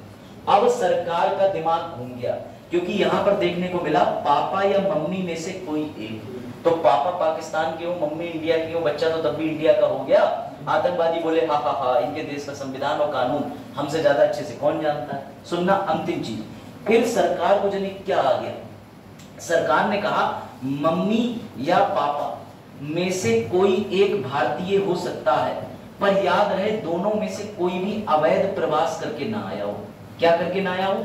Speaker 3: अब सरकार का दिमाग घूम गया क्योंकि यहाँ पर देखने को मिला पापा या मम्मी में से कोई एक। तो पापा पाकिस्तान के हो, मम्मी इंडिया की हो, बच्चा तो तब भी इंडिया का हो गया। आतंकवादी बोले हा हा हा, इनके देश का संविधान और कानून हमसे ज्यादा अच्छे से कौन जानता है। सुनना अंतिम चीज, फिर सरकार को जाने क्या आ गया, सरकार ने कहा मम्मी या पापा में से कोई एक भारतीय हो सकता है, पर याद रहे दोनों में से कोई भी अवैध प्रवास करके ना आया हो। क्या करके ना आया हो?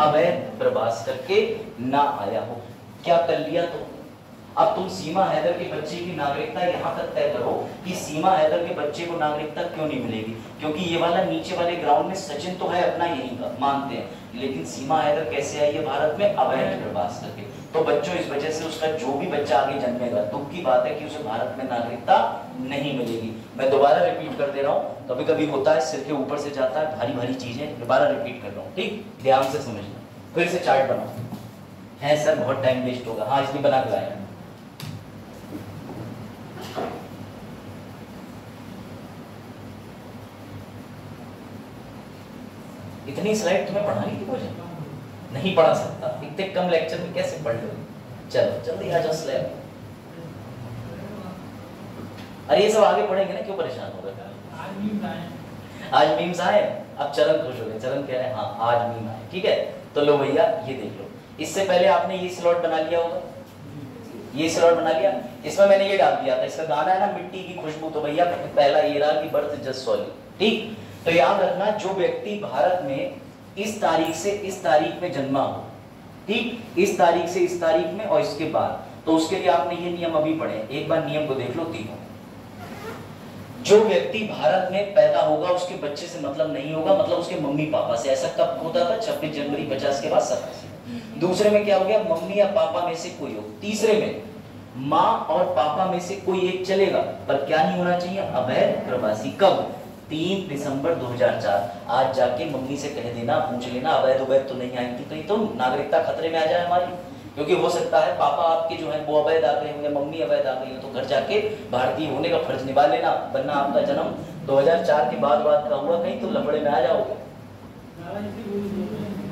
Speaker 3: अवैध प्रवास करके ना आया हो। क्या कर लिया? तो अब तुम सीमा हैदर के बच्चे की नागरिकता यहां तक तय करो कि सीमा हैदर के बच्चे को नागरिकता क्यों नहीं मिलेगी, क्योंकि ये वाला नीचे वाले ग्राउंड में सचिन तो है अपना यहीं का, मानते हैं, लेकिन सीमा हैदर कैसे आई है भारत में? अवैध प्रवास करके। तो बच्चों इस वजह से उसका जो भी बच्चा आगे जन्मेगा, दुख की बात है कि उसे भारत में नागरिकता नहीं मिलेगी। मैं दोबारा रिपीट कर दे रहा हूँ, कभी कभी होता है सिर के ऊपर से जाता है, भारी भारी चीजें, दोबारा रिपीट कर रहा हूँ, ठीक? ध्यान से समझना। फिर से चार्ट बनाओ। है सर बहुत टाइम वेस्ट होगा, हाँ इसलिए बना के लाए। इतनी स्लाइड तुम्हें पढ़ानी थी मुझे? नहीं पढ़ा सकता, इतने कम लेक्चर में कैसे पढ़ लो? चलो जल्दी आ जाओ स्लैब। अरे ये सब आगे पढ़ेंगे ना, क्यों परेशान हो रहे? आज मीम्स आए। अब चरण खुश हो गए, चरण कह रहे हैं हाँ आज मीम आए, ठीक है? तो लो भैया ये देख लो, इससे पहले आपने ये स्लॉट बना लिया होगा, ये स्लॉट बना लिया, इसमें मैंने ये डाल दिया था, इसका गाना है ना मिट्टी की खुशबू, तो भैया पहला ये रहा कि बर्थ जस्ट सॉली, ठीक? तो याद रखना जो व्यक्ति भारत में इस तारीख से इस तारीख में जन्मा हो, ठीक, इस तारीख से इस तारीख में और इसके बाद, तो उसके लिए आपने ये नियम अभी पढ़े, एक बार नियम को देख लो तीनों। जो व्यक्ति भारत में पैदा होगा उसके बच्चे से मतलब नहीं होगा, मतलब उसके मम्मी पापा से। ऐसा कब होता था? 26 जनवरी 50 के बाद 87। दूसरे में क्या हो गया? मम्मी या पापा में से कोई हो। तीसरे में माँ और पापा में से कोई एक चलेगा, पर क्या नहीं होना चाहिए? अवैध प्रवासी। कब? 3 दिसंबर 2004। आज जाके मम्मी से कह देना, पूछ लेना अवैध उवैध तो नहीं आएंगी कहीं, तो नागरिकता खतरे में आ जाए हमारी, क्योंकि हो सकता है पापा आपके जो है वो अवैध आ गए होंगे, मम्मी अवैध आ गई हो, तो घर जाके भारतीय होने का फर्ज निभा लेना, वरना आपका जन्म 2004 के बाद का हुआ कहीं तो लफड़े में आ जाओगे।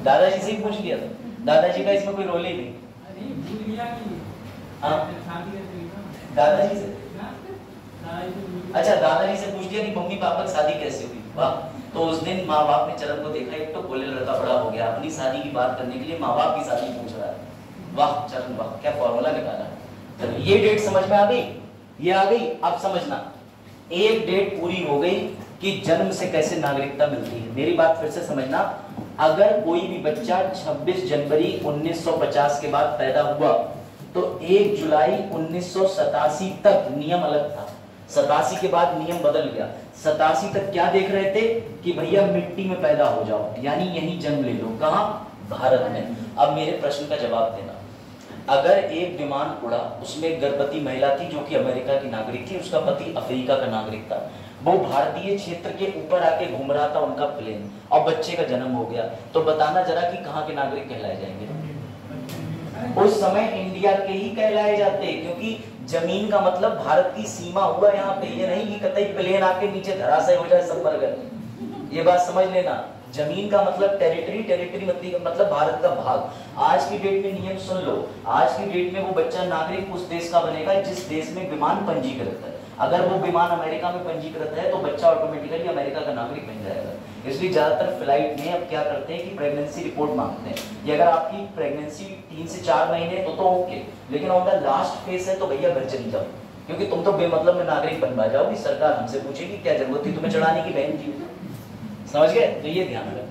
Speaker 3: दादाजी से ही पूछ लिया था, दादाजी का इसमें कोई रोल ही नहीं। हाँ दादाजी से, अच्छा दादाजी से पूछ लिया कि मम्मी पापा की शादी कैसे हुई। वाह, तो उस दिन माँ बाप ने चरण को देखा, एक तो बोले लड़का बड़ा हो गया, अपनी शादी की बात करने के लिए माँ बाप की शादी पूछ रहा है। वाह चरण वाह, क्या फॉर्मूला निकाला। चलो ये डेट समझ में आ गई, ये आ गई। अब समझना, एक डेट पूरी हो गई कि जन्म से कैसे नागरिकता मिलती है। मेरी बात फिर से समझना, अगर कोई भी बच्चा 26 जनवरी 1950 के बाद पैदा हुआ तो 1 जुलाई 1987 तक नियम अलग था, 87 के बाद नियम बदल गया। 87 तक क्या देख रहे थे कि भैया मिट्टी में पैदा हो जाओ, यानी यहीं जन्म ले लो। कहां? भारत में। अब मेरे प्रश्न का जवाब देना, अगर एक विमान उड़ा, उसमें गर्भवती महिला थी जो कि अमेरिका की नागरिक थी, उसका पति अफ्रीका का नागरिक था, वो भारतीय क्षेत्र के ऊपर आके घूम रहा था उनका प्लेन, और बच्चे का जन्म हो गया, तो बताना जरा कि कहाँ के नागरिक कहलाए जाएंगे? उस समय इंडिया के ही कहलाए जाते, क्योंकि जमीन का मतलब भारत की सीमा हुआ यहाँ पे, ये नहीं कि कतई प्लेन आके नीचे धराशायी हो जाए सब मर गए। ये बात समझ लेना, जमीन का मतलब टेरिटरी, टेरिटरी मतलब भारत का भाग। आज की डेट में नियम सुन लो, आज की डेट में वो बच्चा नागरिक उस देश का बनेगा जिस देश में विमान पंजीकृत है। अगर वो विमान अमेरिका में पंजीकृत है तो बच्चा ऑटोमेटिकली अमेरिका का नागरिक बन जाएगा। इसलिए ज्यादातर फ्लाइट में अब क्या करते हैं कि प्रेगनेंसी रिपोर्ट मांगते हैं, कि अगर आपकी प्रेगनेंसी 3 से 4 महीने तो ओके, लेकिन ऑन द लास्ट फेज है तो भैया घर चली जाओ, क्योंकि तुम तो बेमतलब में नागरिक बनवा जाओगी, सरकार हमसे पूछेगी क्या जरूरत थी तुम्हें चढ़ाने की, बहन जी। समझ गए? तो ये ध्यान रखना।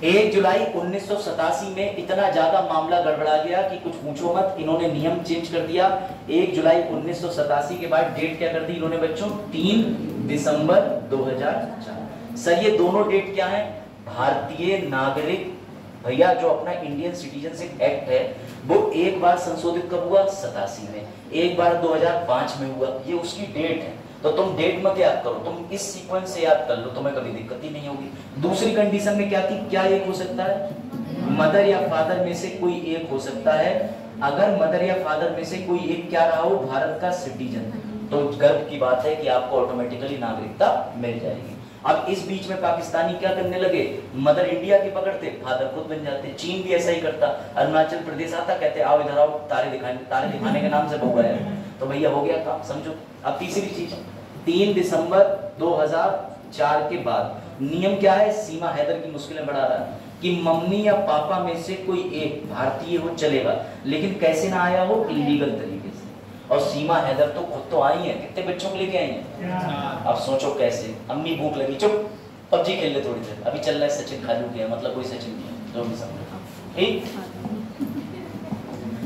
Speaker 3: 1 जुलाई 1987 में इतना ज्यादा मामला गड़बड़ा गया कि कुछ पूछो मत, इन्होंने नियम चेंज कर दिया। 1 जुलाई 1987 के बाद डेट क्या कर दी इन्होंने बच्चों? 3 दिसंबर 2004। सर ये दोनों डेट क्या है? भारतीय नागरिक भैया जो अपना इंडियन सिटीजनशिप एक्ट है वो एक बार संशोधित कब हुआ? 87 में, एक बार 2005 में हुआ, ये उसकी डेट है। तो तुम डेट मत याद करो, तुम इस सीक्वेंस से याद कर लो, तुम्हें कभी दिक्कत ही नहीं होगी। दूसरी कंडीशन में क्या थी, क्या एक हो सकता है, मदर या फादर में से कोई एक हो सकता है। अगर मदर या फादर में से कोई एक क्या रहा हो, भारत का सिटीजन, तो गर्व की बात है कि आपको ऑटोमेटिकली नागरिकता मिल जाएगी। अब इस बीच में पाकिस्तानी क्या करने लगे, मदर इंडिया की पकड़ते, फादर खुद बन जाते। चीन भी ऐसा ही करता, अरुणाचल प्रदेश आता, कहते आओ इधर आओ, तारे दिखाने के नाम से बहू आया, तो भैया हो गया काम, समझो। अब तीसरी चीज, 3 दिसंबर 2004 के बाद नियम क्या है, सीमा हैदर की मुश्किलें बढ़ा रहा है कि मम्मी या पापा में से कोई एक भारतीय हो चलेगा, लेकिन कैसे ना आया हो, इलीगल तरीके से। और सीमा हैदर तो खुद तो आई है, कितने बच्चों को लेके आई है, अब सोचो कैसे, अम्मी भूख लगी, चुप पबजी खेल ले थोड़ी देर, अभी चल रहा है सचिन खालू के, मतलब कोई सचिन नहीं है, जो भी समझो, ठीक।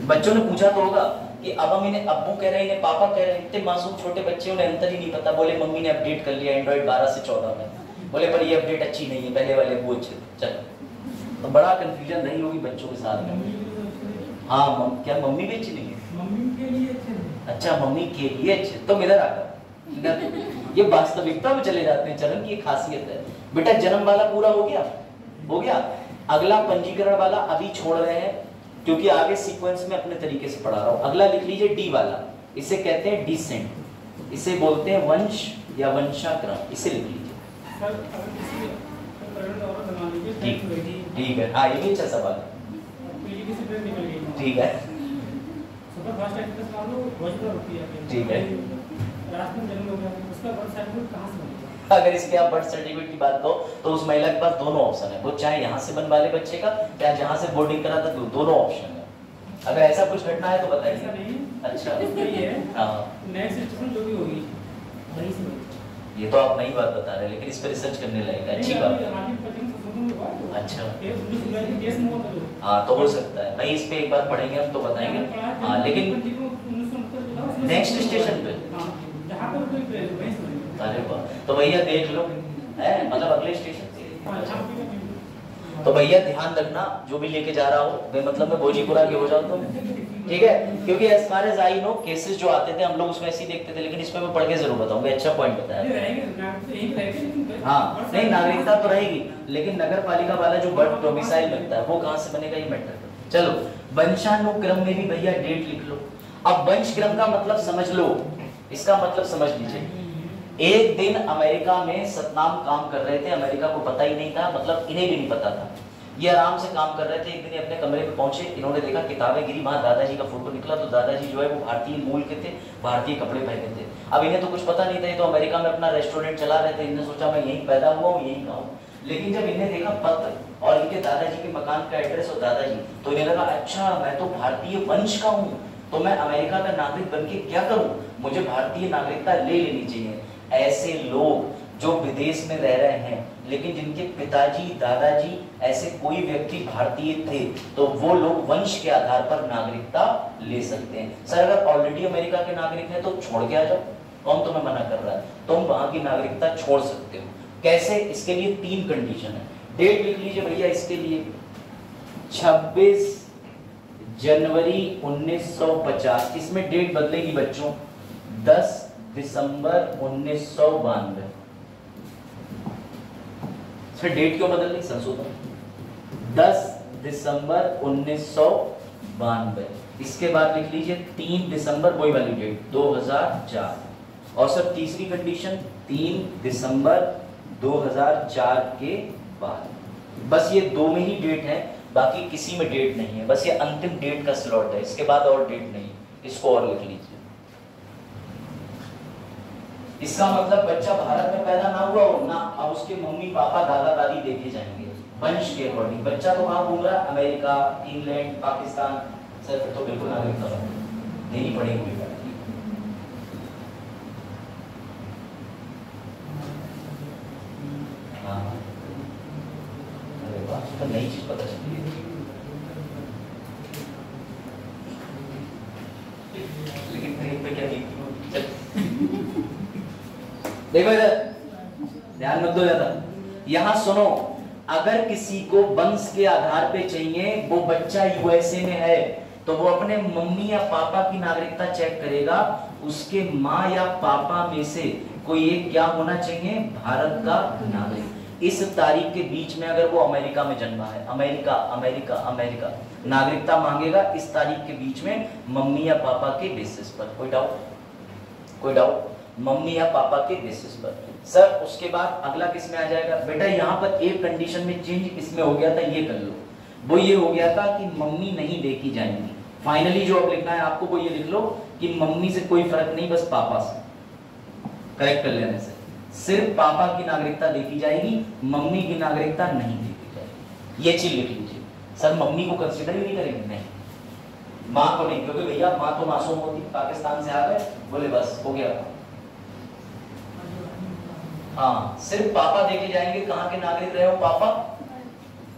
Speaker 3: बच्चों ने पूछा तो होगा कि अब हम इन्हें अब्बू कह रहे हैं, इन्हें पापा कह रहे हैं, इतने मासूम छोटे बच्चे, उन्हें अंतर ही नहीं पता। बोले मम्मी ने अपडेट कर लिया एंड्रॉइड 12 से 14 में, बोले पर ये अपडेट अच्छी नहीं है, पहले वाले वो अच्छे। चलो, तो बड़ा कंफ्यूजन रही होगी बच्चों के साथ में। हाँ, क्या मम्मी भी अच्छी नहीं है,
Speaker 4: मम्मी के लिए अच्छे,
Speaker 3: अच्छा मम्मी के लिए अच्छे, तो इधर आकर ये वास्तविकता में चले जाते हैं, चरण की एक खासियत है। बेटा जन्म वाला पूरा हो गया, हो गया। अगला पंजीकरण वाला अभी छोड़ रहे हैं, क्योंकि आगे सीक्वेंस में अपने तरीके से पढ़ा रहा हूं। अगला लिख लीजिए डी वाला, इसे कहते हैं डिसेंट, इसे बोलते हैं वंश या वंशाक्रम, इसे लिख लीजिए। ठीक है, हाँ ये भी अच्छा सवाल है, ठीक है ठीक है। अगर इसके आप बर्थ सर्टिफिकेट की बात करो तो उस महिला के पास दोनों ऑप्शन है, वो चाहे यहाँ से बनवा ले बच्चे का, चाहे जहाँ से बोर्डिंग करा था, दोनों ऑप्शन है। अगर ऐसा कुछ घटना है तो बताइए। अच्छा, ये तो आप नई बात बता रहे हैं, लेकिन इस पर रिसर्च करने लगेगा, अच्छी बात है। अच्छा, हाँ तो हो सकता है भाई, इस पे एक बार पढ़ेंगे हम तो बताएंगे। हाँ लेकिन नेक्स्ट स्टेशन पे, अरे वाह, तो भैया देख लो है, मतलब अगले स्टेशन से। तो भैया ध्यान रखना, जो भी लेके जा रहा हो, मतलब मैं भोजीपुरा के हो जाऊं तो ठीक है, क्योंकि as far as I know cases जो आते थे हम लोग उसमें ऐसे ही देखते थे, लेकिन इसमें मैं पढ़ के जरूर बताऊंगा। अच्छा पॉइंट बताया। हाँ नहीं, नागरिकता तो रहेगी, लेकिन नगर पालिका वाला जो बर्थ डोमिसाइल लगता है वो कहाँ से बनेगा, ये मैटर। चलो, वंशानुक्रम में भी भैया डेट लिख लो। अब वंशक्रम का मतलब समझ लो, इसका मतलब समझ लीजिए। एक दिन अमेरिका में सतनाम काम कर रहे थे, अमेरिका को पता ही नहीं था, मतलब इन्हें भी नहीं पता था, ये आराम से काम कर रहे थे। एक दिन अपने कमरे में पहुंचे, इन्होंने देखा किताबें गिरी, वहां दादाजी का फोटो निकला, तो दादाजी जो है वो भारतीय मूल के थे, भारतीय कपड़े पहने थे। अब इन्हें तो कुछ पता नहीं था, ये तो अमेरिका में अपना रेस्टोरेंट चला रहे थे, इन्हें सोचा मैं यहीं पैदा हुआ हूँ, यहीं का हूँ। लेकिन जब इन्हें देखा पत्र और इनके दादाजी के मकान का एड्रेस और दादाजी, तो इन्हें लगा अच्छा मैं तो भारतीय वंश का हूँ, तो मैं अमेरिका का नागरिक बन के क्या करूँ, मुझे भारतीय नागरिकता ले लेनी चाहिए। ऐसे लोग जो विदेश में रह रहे हैं, लेकिन जिनके पिताजी दादाजी ऐसे कोई व्यक्ति भारतीय थे, तो वो लोग वंश के आधार पर नागरिकता ले सकते हैं। सर अगर ऑलरेडी अमेरिका के नागरिक हैं तो छोड़ के आ जाओ, कौन तुम्हें मना कर रहा है, तुम वहां की नागरिकता छोड़ सकते हो। कैसे, इसके लिए 3 कंडीशन है। डेट लिख लीजिए भैया, इसके लिए 26 जनवरी 1950, इसमें डेट बदलेगी बच्चों, 10 दिसंबर 1992। डेट क्यों बदल रही, संशोधन, 10 दिसंबर 1992। इसके बाद लिख लीजिए 3 दिसंबर, वही वाली डेट 2004। और सर तीसरी कंडीशन 3 दिसंबर 2004 के बाद। बस ये 2 में ही डेट है, बाकी किसी में डेट नहीं है, बस ये अंतिम डेट का स्लॉट है, इसके बाद और डेट नहीं। इसको और लिख लीजिए। इसका मतलब बच्चा भारत में पैदा ना हुआ हो ना, अब उसके मम्मी पापा दादा दादी देखे जाएंगे वंश के अकॉर्डिंग। बच्चा तो वहां घूम रहा है, अमेरिका, इंग्लैंड, पाकिस्तान, सर तो बिल्कुल नागरिकता देनी पड़ेगी। हाँ अरे वाह, तो नई चीज पता चली है। लेकिन ट्रेन पे क्या देखती हो, देखो इधर ध्यान मत दो ज्यादा, यहां सुनो। अगर किसी को वंश के आधार पे चाहिए, वो बच्चा यूएसए में है, तो वो अपने मम्मी या पापा की नागरिकता चेक करेगा, उसके माँ या पापा में से कोई एक क्या होना चाहिए, भारत का नागरिक। इस तारीख के बीच में अगर वो अमेरिका में जन्मा है, अमेरिका अमेरिका अमेरिका, नागरिकता मांगेगा इस तारीख के बीच में मम्मी या पापा के बेसिस पर। कोई डाउट? कोई डाउट? मम्मी या पापा के बेसिस पर। सर उसके बाद अगला किस में आ जाएगा? बेटा यहाँ पर एक कंडीशन में चेंज इसमें हो गया था, ये कर लो। वो ये हो गया था कि मम्मी नहीं देखी जाएंगी। फाइनली जो अब लिखना है आपको वो ये लिख लो कि मम्मी से कोई फर्क नहीं, बस पापा से। करेक्ट कर लेने से सिर्फ पापा की नागरिकता देखी जाएगी, मम्मी की नागरिकता नहीं देखी जाएगी। ये चीज लिख लीजिए। सर मम्मी को कंसीडर ही नहीं करेंगे? नहीं, माँ को नहीं, क्योंकि भैया माँ तो मासूम होती, पाकिस्तान से आ गए, बोले बस हो गया। हाँ, सिर्फ पापा देखे जाएंगे। कहाँ के नागरिक रहे हो पापा?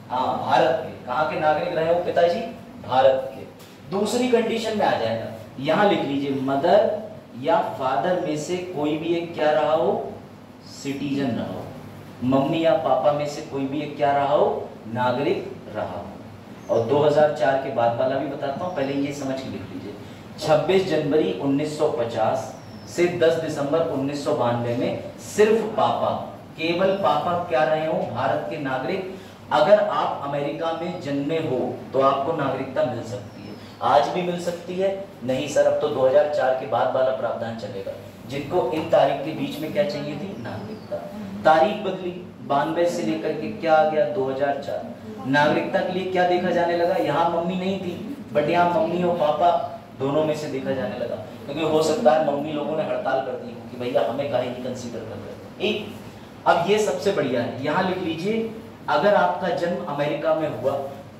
Speaker 3: हाँ, भारत के। कहाँ के नागरिक रहे हो पिताजी? भारत के। दूसरी कंडीशन में आ जाएगा, यहाँ लिख लीजिए मदर या फादर में से कोई भी एक क्या रहा हो, सिटीजन रहा हो। मम्मी या पापा में से कोई भी एक क्या रहा हो, नागरिक रहा हो। और 2004 के बाद वाला भी बताता हूँ, पहले ये समझ के लिख लीजिए। 26 जनवरी 1950 से 10 दिसंबर 1992 में सिर्फ पापा, केवल पापा क्या रहे हो, भारत के नागरिक। अगर आप अमेरिका में जन्मे हो तो आपको नागरिकता मिल सकती है। आज भी मिल सकती है? नहीं सर, अब तो 2004 के बाद वाला प्रावधान चलेगा। जिनको इन तारीख के बीच में क्या चाहिए थी, नागरिकता। तारीख बदली, 92 से लेकर के क्या आ गया, 2004। नागरिकता के लिए क्या देखा जाने लगा, यहाँ मम्मी नहीं थी, बट यहाँ मम्मी और पापा दोनों में से देखा जाने लगा। क्योंकि हो सकता है मम्मी लोगों ने हड़ताल कर दी कि भैया हमें काहे नहीं कंसीडर कर रहे। एक अब ये सबसे बढ़िया है, यहाँ लिख लीजिए अगर आपका जन्म अमेरिका में हुआ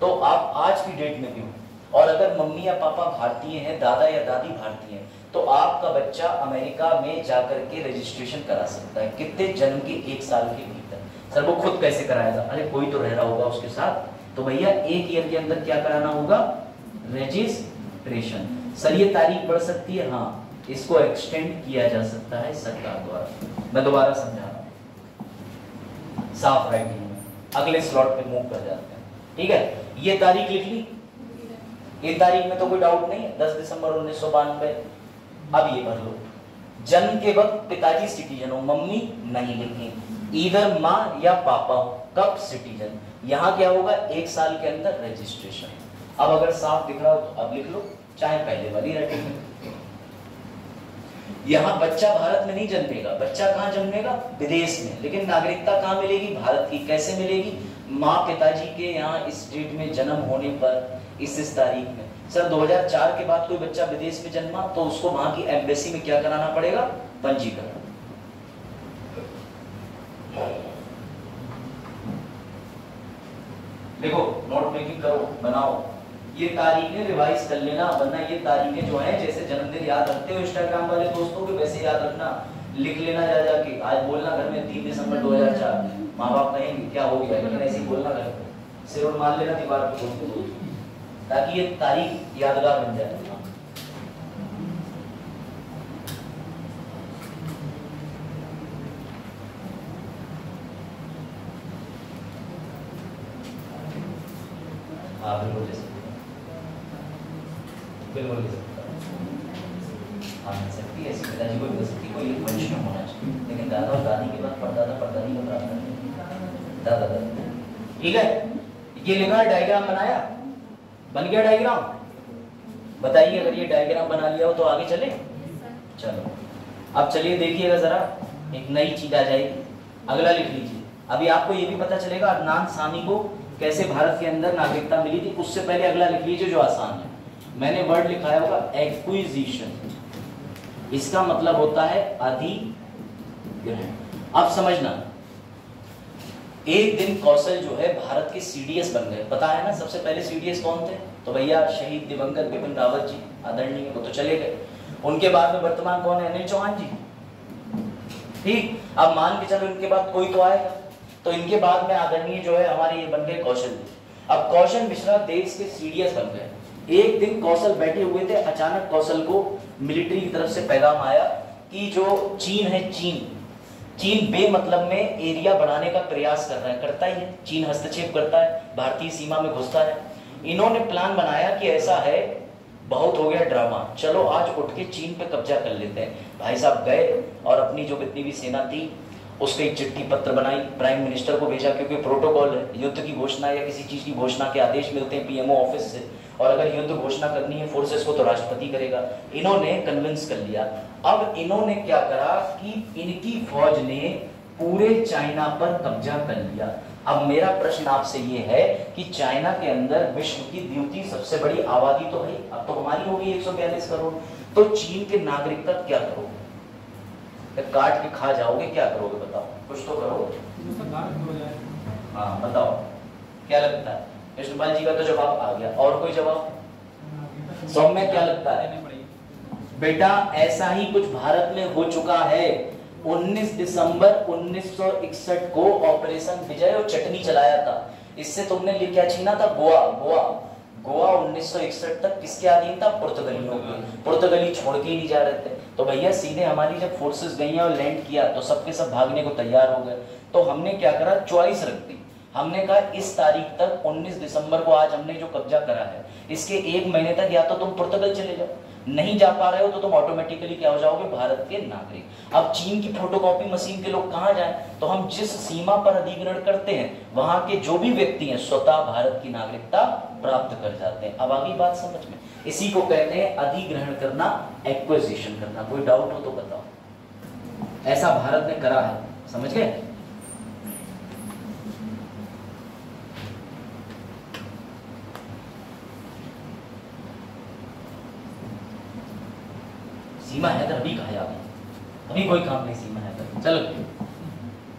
Speaker 3: तो आप आज की डेट में भी हो, और अगर मम्मी या पापा भारतीय हैं, दादा या दादी भारतीय हैं, तो आपका बच्चा अमेरिका में जाकर के रजिस्ट्रेशन करा सकता है। कितने? जन्म के 1 साल के भीतर। सर वो खुद कैसे कराएगा? अरे कोई तो रह रहा होगा उसके साथ, तो भैया 1 ईयर के अंदर क्या कराना होगा, रजिस्ट्रेशन। सर ये तारीख बढ़ सकती है? हाँ, इसको एक्सटेंड किया जा सकता है सरकार द्वारा। मैं दोबारा समझा रहा हूं साफ राइटिंग में। अगले स्लॉट पे मूव कर जाते हैं, ठीक है। ये तारीख लिख ली, ये तारीख में तो कोई डाउट नहीं है, 10 दिसंबर 1992। अब ये भर लो, जन्म के वक्त पिताजी सिटीजन हो, मम्मी नहीं लिखी, इधर माँ या पापा हो, कब सिटीजन। यहाँ क्या होगा, 1 साल के अंदर रजिस्ट्रेशन। अब अगर साफ दिख रहा हो तो अब लिख लो, चाहे पहले वाली राइटिंग। यहाँ बच्चा भारत में नहीं जन्मेगा, बच्चा कहाँ जन्मेगा, विदेश में, लेकिन नागरिकता कहाँ मिलेगी, भारत की। कैसे मिलेगी, माँ पिताजी के यहाँ इस डेट में जन्म होने पर, इस तारीख में। सर 2004 के बाद कोई बच्चा विदेश में जन्मा तो उसको वहां की एम्बेसी में क्या कराना पड़ेगा, पंजीकरण। देखो नोट मेकिंग करो, बनाओ, ये तारीखें रिवाइज कर लेना, वरना ये तारीखें जो हैं जैसे जन्मदिन याद रखते हो इंस्टाग्राम वाले दोस्तों के, वैसे याद रखना, लिख लेना जा जाके। आज बोलना घर में 3 दिसंबर 2004, माँ बाप कहेंगे क्या हो गया, लेकिन ऐसे ही बोलना घर में, सिर मार लेना दीवार पर, ताकि ये तारीख यादगार बन जाए। हाँ बिल्कुल ले सकते, बिल्कुल ले सकते, हाँ मिल सकती है। ऐसी पिताजी को मिल सकती, कोई एक वंश में होना चाहिए, लेकिन दादा और दादी के बाद परदादा परदादी को प्राप्त करते, दादा दादी। ठीक है, ये लिखा, डायग्राम बनाया, बन गया डायग्राम। बताइए अगर ये डायग्राम बना लिया हो तो आगे चले। चलो अब चलिए देखिएगा जरा, एक नई चीज आ जाएगी। अगला लिख लीजिए। अभी आपको ये भी पता चलेगा अदनान सामी को कैसे भारत के अंदर नागरिकता मिली थी। उससे पहले अगला लिख लीजिए जो आसान है, मैंने वर्ड लिखाया होगा एक्विजिशन, इसका मतलब होता है अधिग्रहण। अब समझना, एक दिन कौशल जो है भारत के सीडीएस बन गए, पता है ना। सबसे पहले सीडीएस कौन थे, तो भैया शहीद दिवंगत बिपिन रावत जी, आदरणीय, वो तो चले गए। उनके बाद में वर्तमान कौन है, अनिल चौहान जी। ठीक, अब मान के चलो इनके बाद कोई तो आएगा, तो इनके बाद में आदरणीय जो है हमारे ये बन गए कौशल जी। अब कौशल मिश्रा देश के सीडीएस बन गए। एक दिन कौशल बैठे हुए थे, अचानक कौशल को मिलिट्री की तरफ से पैगाम आया कि जो चीन है, चीन बेमतलब में एरिया बढ़ाने का प्रयास कर रहा है, करता ही है, चीन हस्तक्षेप करता है, भारतीय सीमा में घुसता है। इन्होंने प्लान बनाया कि ऐसा है बहुत हो गया ड्रामा, चलो आज उठ के चीन पे कब्जा कर लेते हैं। भाई साहब गए और अपनी जो कितनी भी सेना थी उसके एक चिट्ठी पत्र बनाई, प्राइम मिनिस्टर को भेजा, क्योंकि प्रोटोकॉल है, युद्ध की घोषणा या किसी चीज की घोषणा के आदेश मिलते हैं पीएमओ ऑफिस से, और अगर युद्ध घोषणा करनी है फोर्सेस को तो राष्ट्रपति करेगा। इन्होंने कन्विंस कर लिया। अब इन्होंने क्या करा कि इनकी फौज ने पूरे चाइना पर कब्जा कर लिया। अब मेरा प्रश्न आपसे ये है कि चाइना के अंदर विश्व की द्वितीय सबसे बड़ी आबादी तो है, अब तो हमारी होगी 142 करोड़, तो चीन के नागरिक का क्या करोगे? काट के खा जाओगे, क्या करोगे बताओ? कुछ तो करोगे। हाँ बताओ क्या लगता है? कृष्णपाल जी का तो जवाब आ गया, और कोई जवाब? सौम्य क्या लगता है? बेटा ऐसा ही कुछ भारत में हो चुका है। 19 दिसंबर 1961 को ऑपरेशन विजय और चटनी चलाया था। इससे तुमने क्या छीना था? गोवा। गोवा 1961 तक किसके अधीन था? पुर्तगालियों के। पुर्तगाली छोड़ के ही नहीं जा रहे थे, तो भैया सीधे हमारी जब फोर्सेस गई और लैंड किया तो सबके सब भागने को तैयार हो गए। तो हमने क्या करा? चॉइस रख दी। हमने कहा इस तारीख तक 19 दिसंबर को आज हमने जो कब्जा करा है, इसके 1 महीने तक या तो तुम पुर्तगाल चले जाओ, नहीं जा पा रहे हो तो तुम ऑटोमेटिकली क्या हो जाओगे? भारत के नागरिक। अब चीन की फोटोकॉपी मशीन के लोग कहां जाएं? तो हम जिस सीमा पर अधिग्रहण करते हैं वहां के जो भी व्यक्ति हैं स्वतः भारत की नागरिकता प्राप्त कर जाते हैं। अब आगे बात समझ में, इसी को कहते हैं अधिग्रहण करना, एक्विजिशन करना। कोई डाउट हो तो बताओ। ऐसा भारत ने करा है, समझ गए? सीमा हैदर अभी कहा है, अभी कोई काम नहीं सीमा हैदर। चलो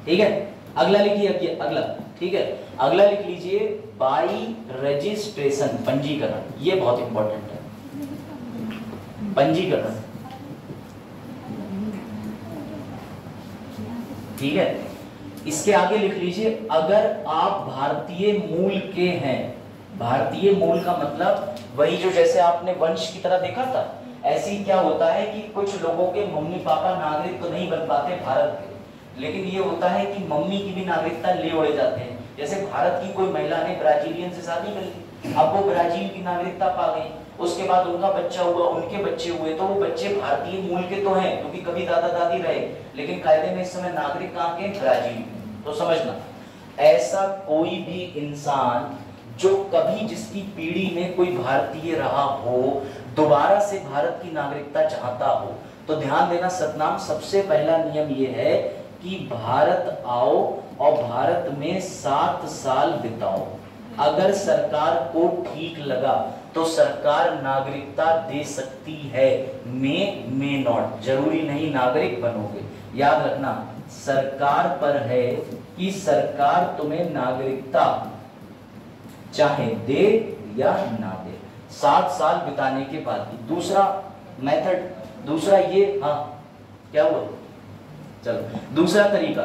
Speaker 3: ठीक है, अगला लिखिए, अगला ठीक है, अगला लिख लीजिए बाई रजिस्ट्रेशन, पंजीकरण। ये बहुत इंपॉर्टेंट है, पंजीकरण। ठीक है, इसके आगे लिख लीजिए अगर आप भारतीय मूल के हैं। भारतीय मूल का मतलब वही जो जैसे आपने वंश की तरह देखा था, ऐसे ही क्या होता है कि कुछ लोगों के मम्मी पापा नागरिक तो नहीं बन पाते भारत के, लेकिन ये होता है कि मम्मी की भी नागरिकता ले ओढ़े जाते हैं। जैसे भारत की कोई महिला ने ब्राजीलियन से शादी कर ली, अब वो ब्राजील की नागरिकता पा गई, उसके बाद उनका बच्चा हुआ, उनके बच्चे हुए, तो वो बच्चे भारतीय मूल के तो हैं क्योंकि कभी दादा दादी रहे, लेकिन कायदे में इस समय नागरिक कहाँ के? ब्राजील में। तो समझना, ऐसा कोई भी इंसान जो कभी जिसकी पीढ़ी में कोई भारतीय रहा हो, दोबारा से भारत की नागरिकता चाहता हो, तो ध्यान देना सतनाम, सबसे पहला नियम यह है कि भारत आओ और भारत में 7 साल बिताओ। अगर सरकार को ठीक लगा तो सरकार नागरिकता दे सकती है, मे नॉट, जरूरी नहीं नागरिक बनोगे। याद रखना, सरकार पर है कि सरकार तुम्हें नागरिकता चाहे दे या ना दे, 7 साल बिताने के बाद। दूसरा मेथड, दूसरा ये, हाँ क्या हुआ? चलो दूसरा तरीका,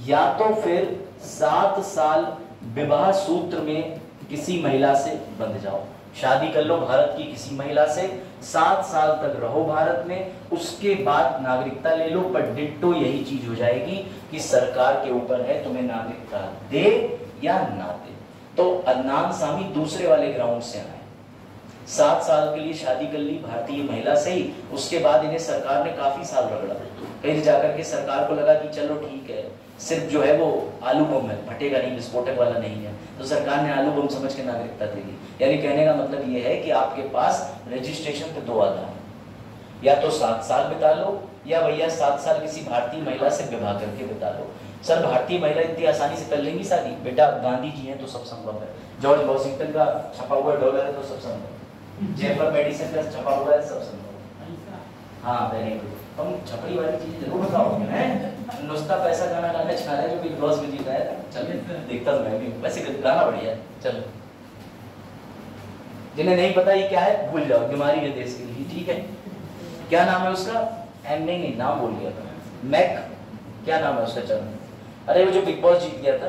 Speaker 3: या तो फिर 7 साल विवाह सूत्र में किसी महिला से बंध जाओ, शादी कर लो भारत की किसी महिला से, 7 साल तक रहो भारत में, उसके बाद नागरिकता ले लो। पर डिट्टो यही चीज हो जाएगी कि सरकार के ऊपर है तुम्हें नागरिकता दे या ना दे। तो अदनान सामी दूसरे वाले ग्राउंड से आए, 7 साल के लिए शादी कर ली भारतीय महिला से ही, उसके बाद इन्हें सरकार ने काफी साल रगड़ा, कहीं जाकर के सरकार को लगा कि चलो ठीक है, सिर्फ जो है वो आलू बम है, फटेगा नहीं, विस्फोटक वाला नहीं है, तो सरकार ने आलू बम समझ के नागरिकता दे दी। यानी कहने का मतलब ये है कि आपके पास रजिस्ट्रेशन पे 2 आधार, या तो 7 साल बिता लो, या भैया 7 साल किसी भारतीय महिला से विवाह करके बिता लो। सर भारतीय महिला इतनी आसानी से कर लेंगी शादी? बेटा गांधी जी हैं तो सब संभव है, जॉर्ज वॉशिंगटन का छपा हुआ डॉलर है तो सब संभव है, जेफर मेडिसन का छपा हुआ है, सब संभव है। हाँ वेरी गुड, हम छपड़ी वाली चीजें जरूर बताओगे हैं, नुस्खा पैसा गाना गाना छा रहा है जो बिग बॉस में जीता है। चलिए देखता तो मैं भी, वैसे गाना बढ़िया है। चलो जिन्हें नहीं पता ये क्या है भूल जाओ, बीमारी है देश के लिए, ठीक है। क्या नाम है उसका? नहीं नाम भूल गया था, मैक, क्या नाम है उसका? चलो अरे वो जो बिग बॉस जीत गया था,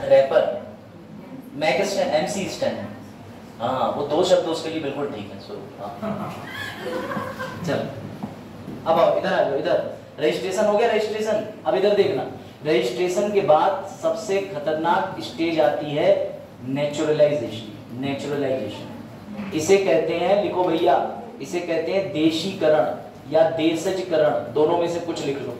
Speaker 3: rapper Mac Stan, MC Stan, हाँ वो 2 शब्द उसके लिए बिल्कुल ठीक है। सो हाँ चल अब आओ इधर, आ जाओ इधर। रजिस्ट्रेशन हो गया, रजिस्ट्रेशन। अब इधर देखना, रजिस्ट्रेशन के बाद सबसे खतरनाक स्टेज आती है नेचुरलाइजेशन। नेचुरलाइजेशन इसे कहते हैं, लिखो भैया, इसे कहते हैं देशीकरण या देशजकरण, दोनों में से कुछ लिख लो।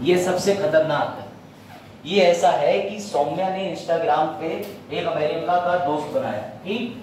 Speaker 3: ये सबसे खतरनाक है। ये ऐसा है कि सौम्या ने इंस्टाग्राम पे एक अमेरिका का दोस्त बनाया, ठीक।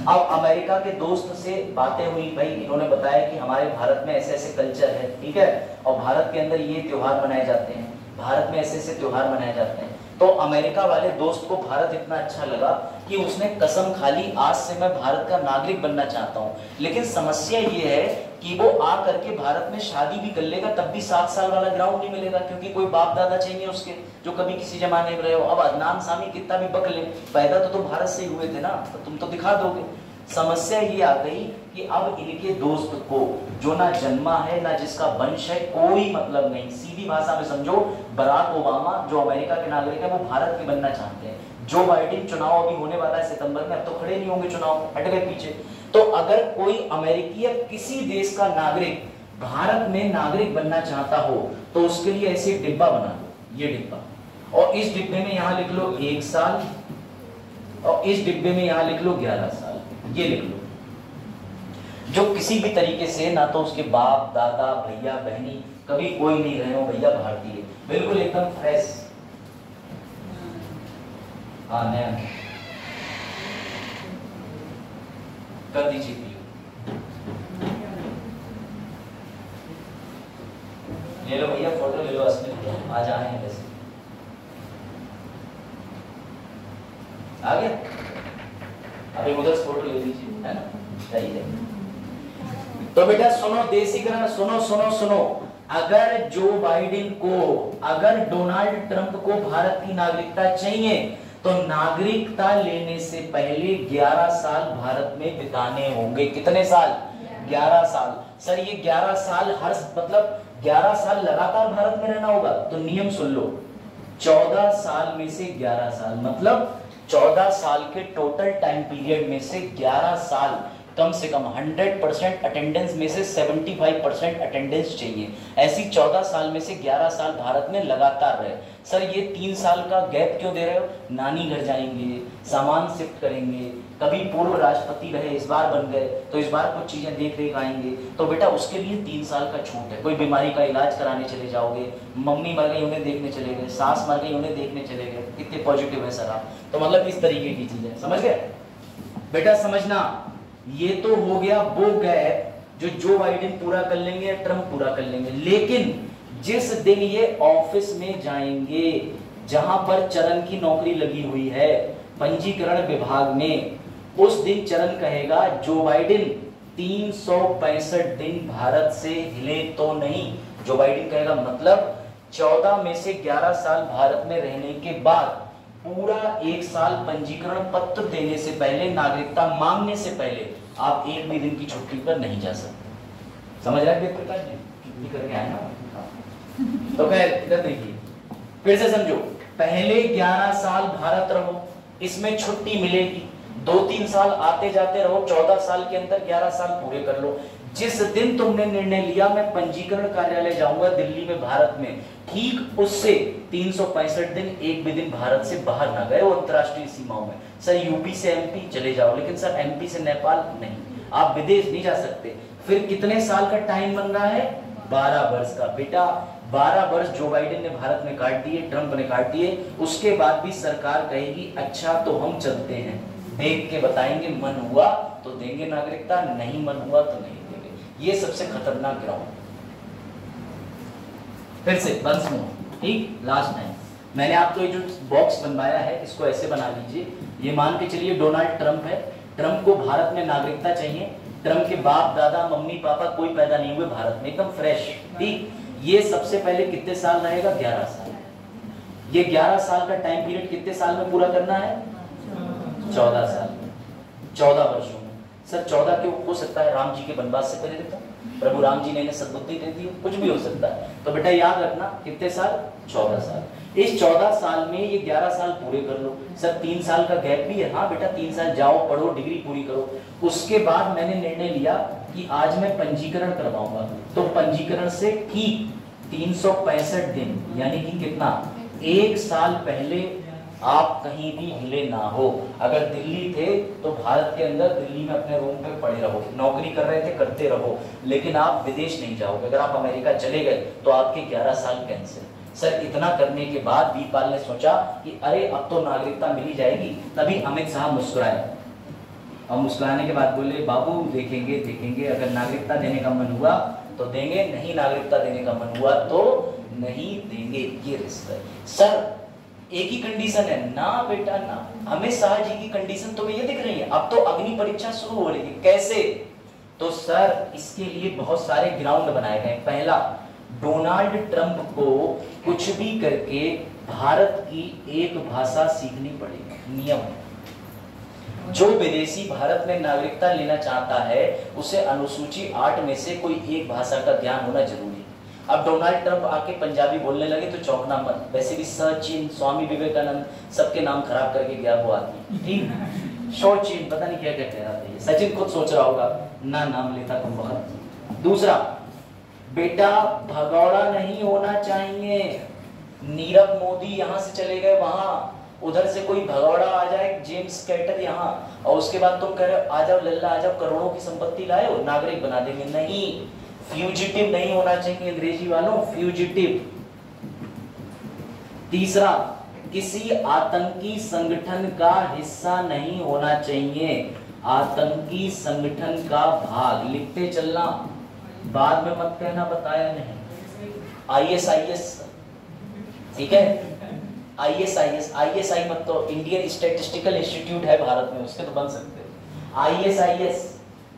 Speaker 3: अब अमेरिका के दोस्त से बातें हुई, भाई इन्होंने बताया कि हमारे भारत में ऐसे ऐसे कल्चर है, ठीक है, और भारत के अंदर ये त्योहार मनाए जाते हैं, भारत में ऐसे ऐसे त्योहार मनाए जाते हैं। तो अमेरिका वाले दोस्त को भारत इतना अच्छा लगा कि उसने कसम खा ली, आज से मैं भारत का नागरिक बनना चाहता हूँ। लेकिन समस्या ये है कि वो आ करके भारत में शादी भी कर लेगा, तब भी 7 साल वाला ग्राउंड नहीं मिलेगा, क्योंकि कोई बाप दादा चाहिए उसके जो कभी किसी जमाने में रहे हो। अब अदनान सामी कितना भी बक ले, पैदा तो तुम भारत से ही हुए थे ना, तो तुम तो दिखा दोगे। समस्या ये आ गई कि अब इनके दोस्त को जो ना जन्मा है ना जिसका वंश है, कोई मतलब नहीं। सीधी भाषा में समझो, बराक ओबामा जो अमेरिका के नागरिक है वो भारत के बनना चाहते हैं। जो बाइडेन चुनाव अभी होने वाला है सितंबर में, अब तो खड़े नहीं होंगे चुनाव में, हट गए पीछे। तो अगर कोई अमेरिकी या किसी देश का नागरिक भारत में नागरिक बनना चाहता हो तो उसके लिए ऐसे डिब्बा बना लो, ये डिब्बा, और इस डिब्बे में यहां लिख लो 1 साल, और इस डिब्बे में यहां लिख लो 11 साल, ये लिख लो। जो किसी भी तरीके से ना तो उसके बाप दादा भैया बहनी कभी कोई नहीं रहे हो भैया भारतीय, बिल्कुल एकदम फ्रेश। हाँ नया कर दीजिए ले लो भैया, फोटो ले लो, असली आज आए हैं वैसे। आ गया, अभी उधर फोटो ले लीजिए, है ना, सही है। तो बेटा सुनो, देशीकरण सुनो सुनो सुनो। अगर जो बाइडेन को, अगर डोनाल्ड ट्रंप को भारत की नागरिकता चाहिए तो नागरिकता लेने से पहले 11 साल भारत में बिताने होंगे। कितने साल? 11 साल। सर ये 11 साल हर मतलब 11 साल लगातार भारत में रहना होगा, तो नियम सुन लो, 14 साल में से 11 साल, मतलब 14 साल के टोटल टाइम पीरियड में से 11 साल कम से कम 100% अटेंडेंस में से 75% अटेंडेंस चाहिए। ऐसी 14 साल में से 11 साल भारत में लगातार रहे। सर ये 3 साल का गैप क्यों दे रहे हो? नानी घर जाएंगे, सामान शिफ्ट करेंगे, कभी पूर्व राष्ट्रपति रहे, इस बार बन गए तो इस बार कुछ चीजें देख रेख आएंगे, तो बेटा उसके लिए 3 साल का छूट है। कोई बीमारी का इलाज कराने चले जाओगे, मम्मी मर गई उन्हें देखने चले गए, सास मर गई उन्हें देखने चले गए, कितने पॉजिटिव है सर आप। तो मतलब इस तरीके की चीजें, समझ गए बेटा? समझना, ये तो हो गया वो गैप जो बाइडेन पूरा कर लेंगे या ट्रंप पूरा कर लेंगे। लेकिन जिस दिन ये ऑफिस में जाएंगे जहां पर चरण की नौकरी लगी हुई है पंजीकरण विभाग में, उस दिन चरण कहेगा जो बाइडेन 365 दिन भारत से हिले तो नहीं। जो बाइडेन कहेगा मतलब 14 में से 11 साल भारत में रहने के बाद पूरा 1 साल पंजीकरण पत्र देने से पहले, नागरिकता मांगने से पहले आप एक भी दिन की छुट्टी पर नहीं जा सकते। समझ रहे हैं प्रकाश जी? छुट्टी करके आए ना। तो खैर इधर देखिए, फिर से समझो, पहले 11 साल भारत रहो, इसमें छुट्टी मिलेगी, 2-3 साल आते जाते रहो, 14 साल के अंदर 11 साल पूरे कर लो। जिस दिन तुमने निर्णय लिया मैं पंजीकरण कार्यालय जाऊंगा दिल्ली में भारत में, ठीक उससे 365 दिन एक भी दिन भारत से बाहर ना गए वो अंतरराष्ट्रीय सीमाओं में। सर यूपी से एमपी चले जाओ, लेकिन सर एमपी से नेपाल नहीं, आप विदेश नहीं जा सकते। फिर कितने साल का टाइम बन रहा है? 12 वर्ष का। बेटा 12 वर्ष जो बाइडेन ने भारत में काट दिए, ट्रंप ने काट दिए, उसके बाद भी सरकार कहेगी अच्छा तो हम चलते हैं, देख के बताएंगे, मन हुआ तो देंगे नागरिकता, नहीं मन हुआ तो नहीं देंगे। ये सबसे खतरनाक ग्राउंड। फिर से बंस में, ठीक, लास्ट टाइम मैंने आपको ये जो बॉक्स बनवाया है इसको ऐसे बना लीजिए। ये मान के चलिए डोनाल्ड ट्रंप है, ट्रंप को भारत में नागरिकता चाहिए, ट्रंप के बाप दादा मम्मी पापा कोई पैदा नहीं हुए भारत में, एकदम फ्रेश, ठीक। ये सबसे पहले कितने साल रहेगा? 11 साल। ये 11 साल का टाइम पीरियड कितने साल में पूरा करना है? 14 साल, 14 वर्षों में। सर 14 क्यों हो सकता है? राम जी के वनवास से पहले देता, प्रभु राम जी ने इन्हें सद्बुद्धि दे दी, कुछ भी हो सकता है। तो बेटा याद रखना कितने साल? 14 साल। इस 14 साल में ये 11 साल पूरे कर लो। सर 3 साल का गैप भी है, हाँ बेटा 3 साल जाओ पढ़ो डिग्री पूरी करो। उसके बाद मैंने निर्णय लिया कि आज मैं पंजीकरण करवाऊंगा, तो पंजीकरण से ठीक 365 दिन यानी कि कितना 1 साल पहले आप कहीं भी हिले ना हो। अगर दिल्ली थे तो भारत के अंदर दिल्ली में अपने रूम पे पड़े रहो, नौकरी कर रहे थे करते रहो, लेकिन आप विदेश नहीं जाओगे। अगर आप अमेरिका चले गए तो आपके 11 साल कैंसिल। सर इतना करने के बाद बीपाल ने सोचा कि अरे अब तो नागरिकता मिली जाएगी। तभी अमित शाह मुस्कुराए और मुस्कुराने के बाद बोले बाबू देखेंगे देखेंगे, अगर नागरिकता देने का मन हुआ तो देंगे, नहीं नागरिकता देने का मन हुआ तो नहीं देंगे। ये रिश्ता है। सर एक ही कंडीशन है ना बेटा ना। अमित शाह जी की कंडीशन तो ये दिख रही है। अब तो अग्नि परीक्षा शुरू हो रही है। कैसे? तो सर इसके लिए बहुत सारे ग्राउंड बनाए गए। पहला, डोनाल्ड ट्रंप को कुछ भी करके भारत की एक भाषा सीखनी पड़ेगी। नियम है। जो विदेशी भारत में नागरिकता लेना चाहता है उसे अनुसूची 8 में से कोई एक भाषा का ज्ञान होना जरूरी है। अब डोनाल्ड ट्रंप आके पंजाबी बोलने लगे तो चौंकना मत। वैसे भी सचिन, स्वामी विवेकानंद सबके नाम खराब करके गया वो आदमी, ठीक। शोचिन पता नहीं क्या क्या कह रहा था ये। सचिन खुद सोच रहा होगा ना नाम लेता तुम बहुत। दूसरा, बेटा भगौड़ा नहीं होना चाहिए। नीरव मोदी यहाँ से चले गए वहां, उधर से कोई भगौड़ा आ जाए, जेम्स कैटर यहाँ, और उसके बाद तुम कह रहे हो आ जाओ लल्ला आ जाओ, करोड़ों की संपत्ति लाए हो, नागरिक बना देंगे। नहीं, फ्यूजिटिव नहीं होना चाहिए अंग्रेजी वालों, फ्यूजिटिव। तीसरा, किसी आतंकी संगठन का हिस्सा नहीं होना चाहिए। आतंकी संगठन का भाग लिखते चलना, बाद में मत कहना बताया नहीं। ISIS, ठीक है, ISI मत, तो इंडियन स्टैटिस्टिकल इंस्टीट्यूट है भारत में, उसके तो बन सकते हैं। ISIS।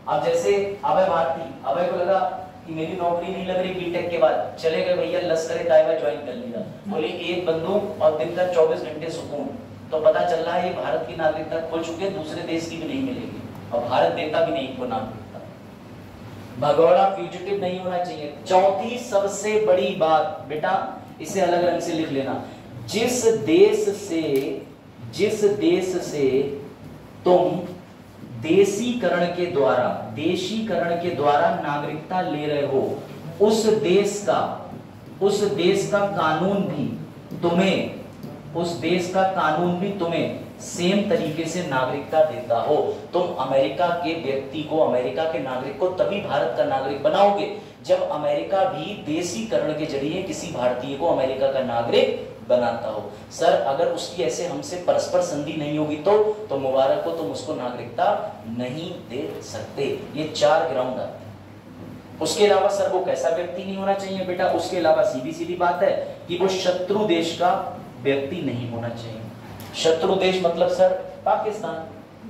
Speaker 3: अब जैसे अभय भारती, अभय को लगा कि मेरी नौकरी नहीं लग रही बीटेक के बाद, चले गए भैया लश्कर तैयबा ज्वाइन कर लिया, बोले एक बंदूक और दिन का 24 घंटे सुकून। तो पता चल रहा है ये भारत की नागरिकता खो चुके हैं, दूसरे देश की भी नहीं मिलेगी, और भारत देता भी नहीं इनको नागरिकता। भगौड़ा फ्यूजिटिव नहीं होना चाहिए। चौथी सबसे बड़ी बात, बेटा इसे अलग रंग से लिख लेना, जिस देश से तुम देशीकरण के द्वारा नागरिकता ले रहे हो, उस देश का कानून भी तुम्हें सेम तरीके से नागरिकता देता हो। तुम अमेरिका के व्यक्ति को, अमेरिका के नागरिक को तभी भारत का नागरिक बनाओगे जब अमेरिका भी देशीकरण के जरिए किसी भारतीय को अमेरिका का नागरिक बनाता हो। सर अगर उसकी ऐसे हमसे परस्पर संधि नहीं होगी तो मुबारक हो, तुम उसको नागरिकता नहीं दे सकते। ये 4 ग्राउंड आते हैं। उसके अलावा सर वो कैसा व्यक्ति नहीं होना चाहिए बेटा, उसके अलावा सीधी बात है कि वो शत्रु देश का व्यक्ति नहीं होना चाहिए। शत्रु देश मतलब सर पाकिस्तान,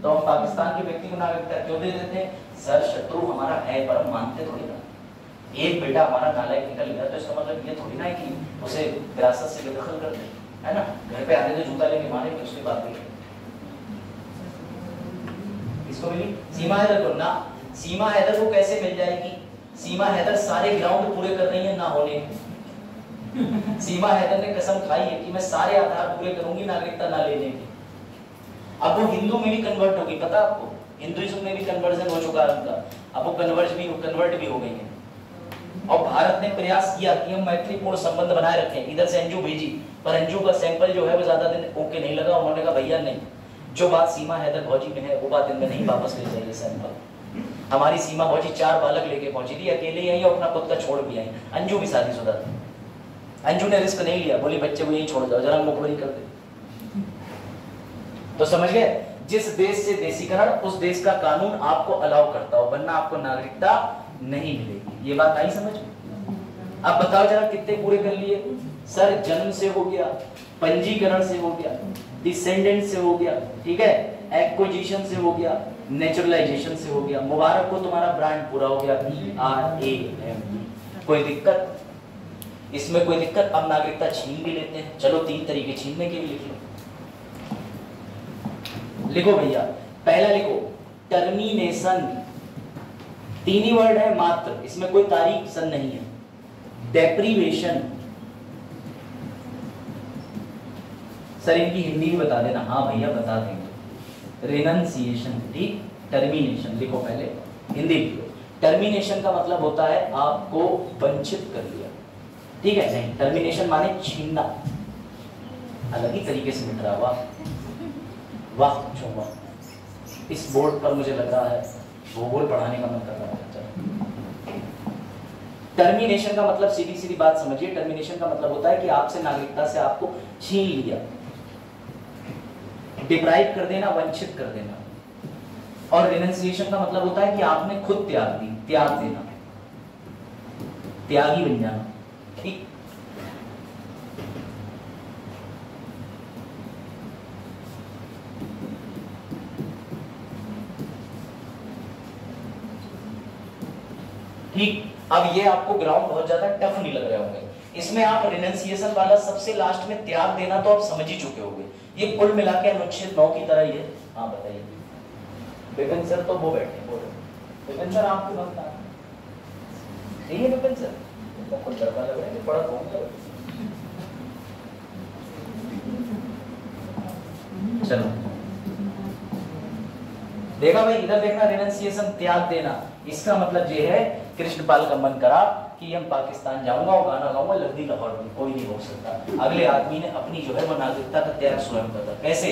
Speaker 3: तो हम पाकिस्तान के व्यक्ति को नागरिकता क्यों दे देते हैं? सर शत्रु हमारा है पर हम मानते थोड़ी ना। एक बेटा हमारा नालायक निकल गया तो इसका मतलब ये थोड़ी ना है कि उसे विरासत से बेदखल कर दे, है ना। घर पे आने तो जूता लेके मारे फिर उसके बाद इसको मिली सीमा हैदर को ना। सीमा हैदर को कैसे मिल जाएगी? सीमा हैदर सारे ग्राउंड पूरे कर रही है ना होने। सीमा हैदर ने कसम खाई है कि मैं सारे आधार पूरे करूंगी नागरिकता ना लेने की। अब वो हिंदू में भी कन्वर्ट होगी, पता आपको, हिंदुइज्म में भी कन्वर्जन हो चुका है उनका, अब वो कन्वर्ट भी हो गई है। और भारत ने प्रयास किया कि हम मैत्रीपूर्ण संबंध बनाए रखें, इधर से अंजू भेजी, पर अंजू का सैंपल जो है वो ज्यादा दिन ओके नहीं लगा। उन्होंने कहा भैया नहीं, जो बात सीमा हैदर भौजी में है वो बात इनमें नहीं, वापस ले जाइए सैंपल। हमारी सीमा भौजी 4 बालक लेके पहुंची थी, अकेले आई और अपना खुद का छोड़ भी आई। अंजू भी शादीशुदा थी, अंजू ने रिस्क नहीं लिया, बोली बच्चे को यही छोड़ जाओ, जरा मुखबरी कर दे। तो समझ गए, जिस देश से देशीकरण, उस देश का कानून आपको अलाउ करता हो, वरना आपको नागरिकता नहीं मिलेगी। ये बात आई समझ में? अब बताओ जरा कितने पूरे कर लिए? सर जन्म से हो गया, पंजीकरण से हो गया, डिसेंडेंट से हो गया, ठीक है, एक्विजिशन से हो गया, नेचुरलाइजेशन से हो गया। मुबारक को तुम्हारा ब्रांड पूरा हो गया, BRAND। कोई दिक्कत इसमें? कोई दिक्कत? अब नागरिकता छीन भी लेते हैं, चलो 3 तरीके छीनने के भी लिख लो। लिखो भैया, पहला लिखो टर्मिनेशन, 3 ही वर्ड है मात्र, इसमें कोई तारीख सन नहीं है। डेप्रीवेशन, सर इनकी हिंदी भी बता देना। हाँ भैया बता देंगे। रेनंसिएशन, ठीक। टर्मिनेशन लिखो पहले, हिंदी लिखो। टर्मिनेशन का मतलब होता है आपको वंचित कर लिया, ठीक है। नहीं, टर्मिनेशन माने छीनना, अलग ही तरीके से मिट रहा। वाह वाह, पूछो वाह। इस बोर्ड पर मुझे लग रहा है भूगोल पढ़ाने का मन कर रहा है। टर्मिनेशन का मतलब, सीधी सीधी बात समझिए, टर्मिनेशन का मतलब होता है कि आपसे नागरिकता से आपको छीन लिया, डिप्राइव कर देना, वंचित कर देना। और रिनंसिएशन का मतलब होता है कि आपने खुद त्याग दी, त्याग देना, त्यागी बन जाना। ठीक, ठीक। अब ये आपको ग्राउंड बहुत ज्यादा टफ नहीं लग रहे होंगे, इसमें आप रिनंसिएशन वाला सबसे लास्ट में त्याग देना तो आप समझ ही चुके होंगे। ये कुल मिला के अनुच्छेद 9 की तरह ही है। हाँ बताइए। विपिन सर तो वो बैठे बोल रहे। विपिन सर आपके बात नहीं है। विपिन सर तो कुछ लड़का लग रहा है कि बड़ा कौन कर। चलो देखा भाई, इधर देखना, रिनंसिएशन त्याग देना, इसका मतलब ये है कृष्णपाल का मन करा कि हम पाकिस्तान जाऊंगा और गाना गाऊंगा लद्दी लाहौर में, कोई नहीं रोक सकता। अगले आदमी ने अपनी जो है वो नागरिकता का त्याग स्वयं कर। कैसे?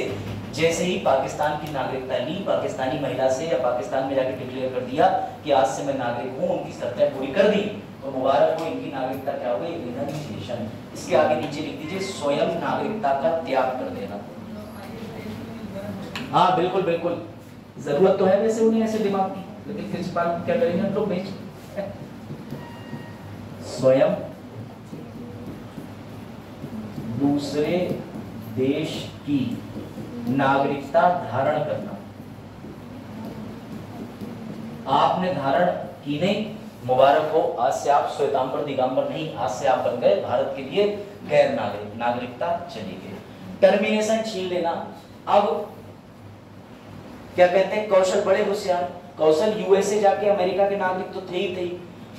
Speaker 3: जैसे ही पाकिस्तान की नागरिकता ली, पाकिस्तानी महिला से या पाकिस्तान में जाकर डिक्लेयर कर दिया कि आज से मैं नागरिक हूँ, उनकी शर्तें पूरी कर दी, तो मुबारक हो, इनकी नागरिकता क्या हो गई? रिनंसिएशन। इसके आगे नीचे लिख दीजिए स्वयं नागरिकता का त्याग कर देना। हाँ बिल्कुल बिल्कुल, जरूरत तो है वैसे उन्हें ऐसे दिमाग की, लेकिन प्रिंसिपल क्या करेंगे हम लोग? नहीं, स्वयं दूसरे देश की नागरिकता धारण करना। आपने धारण की नहीं, मुबारक हो, आज से आप श्वेतांबर दिगंबर नहीं, आज से आप बन गए भारत के लिए गैर नागरिक, नागरिकता चली गई। टर्मिनेशन छीन लेना। अब क्या कहते हैं, कौशल बड़े होशियार, कौशल यूएसए जाके अमेरिका के नागरिक तो थे ही थे,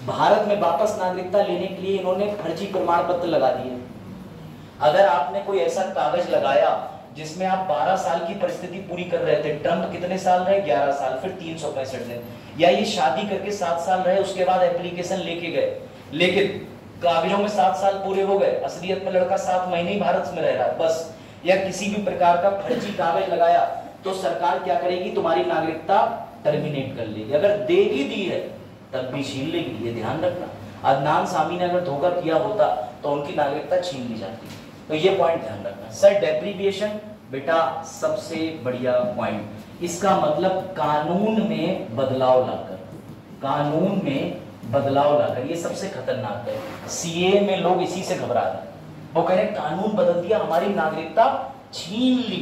Speaker 3: भारत में वापस नागरिकता लेने के लिए इन्होंने फर्जी प्रमाण पत्र लगा दिए। अगर आपने कोई ऐसा कागज लगाया जिसमें आप 12 साल की परिस्थिति पूरी कर रहे थे, ट्रम्प कितने साल रहे? 11 साल, फिर 365 दिन, या ये शादी करके 7 साल रहे, उसके बाद एप्लीकेशन लेके गए, लेकिन कागजों में 7 साल पूरे हो गए, असलियत में लड़का 7 महीने ही भारत में रह रहा है बस, या किसी भी प्रकार का फर्जी कागज लगाया, तो सरकार क्या करेगी? तुम्हारी नागरिकता टर्मिनेट कर लेगी। अगर दे भी दी है तब भी छीन लेगी, ये ध्यान रखना। अदनान सामी ने अगर धोखा किया होता तो उनकी नागरिकता छीन ली जाती, तो ये पॉइंट ध्यान रखना। सर डेप्रीविएशन बेटा सबसे बढ़िया पॉइंट, इसका मतलब कानून में बदलाव लाकर, कानून में बदलाव लाकर, ये सबसे खतरनाक है। सीए में लोग इसी से घबरा रहे हैं, वो कह रहे हैं कानून बदल दिया, हमारी नागरिकता छीन ली।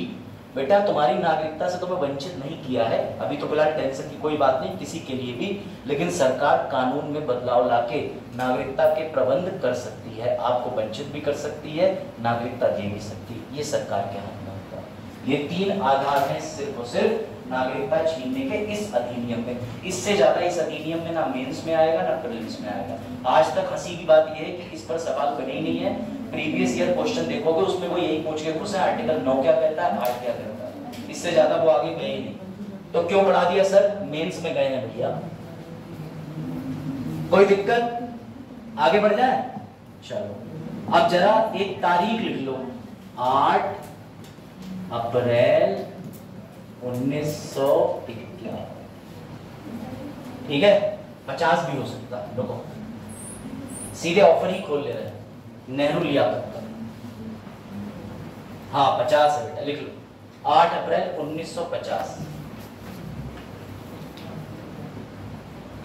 Speaker 3: बेटा तुम्हारी नागरिकता से तुम्हें वंचित नहीं किया है, अभी तो फिलहाल टेंशन की कोई बात नहीं किसी के लिए भी, लेकिन सरकार कानून में बदलाव लाके नागरिकता के प्रबंध कर सकती है, आपको वंचित भी कर सकती है, नागरिकता दे भी सकती है, ये सरकार के हाथ में होता है। ये 3 आधार हैं सिर्फ और सिर्फ नागरिकता छीनने के इस अधिनियम में। इससे ज्यादा इस अधिनियम में ना मेंस में आएगा ना प्रीलिम्स में आएगा। आज तक हंसी की बात यह है कि इस पर सवाल बने ही नहीं है। प्रीवियस ईयर क्वेश्चन देखोगे उसमें वो यही पूछ के खुश है, आर्टिकल 9 क्या कहता है, 8 क्या कहता है, इससे ज्यादा वो आगे गए ही नहीं। तो क्यों बढ़ा दिया सर? मेंस में गए हैं भैया, कोई दिक्कत? आगे बढ़ जाए? चलो अब जरा एक तारीख लिख लो, 8 अप्रैल 1951। ठीक है, 50 भी हो सकता है, देखो सीधे ऑफर ही खोल ले रहे हैं, नेहरू लियाकत का। हाँ 50 है बेटा, लिख लो 8 अप्रैल 1950।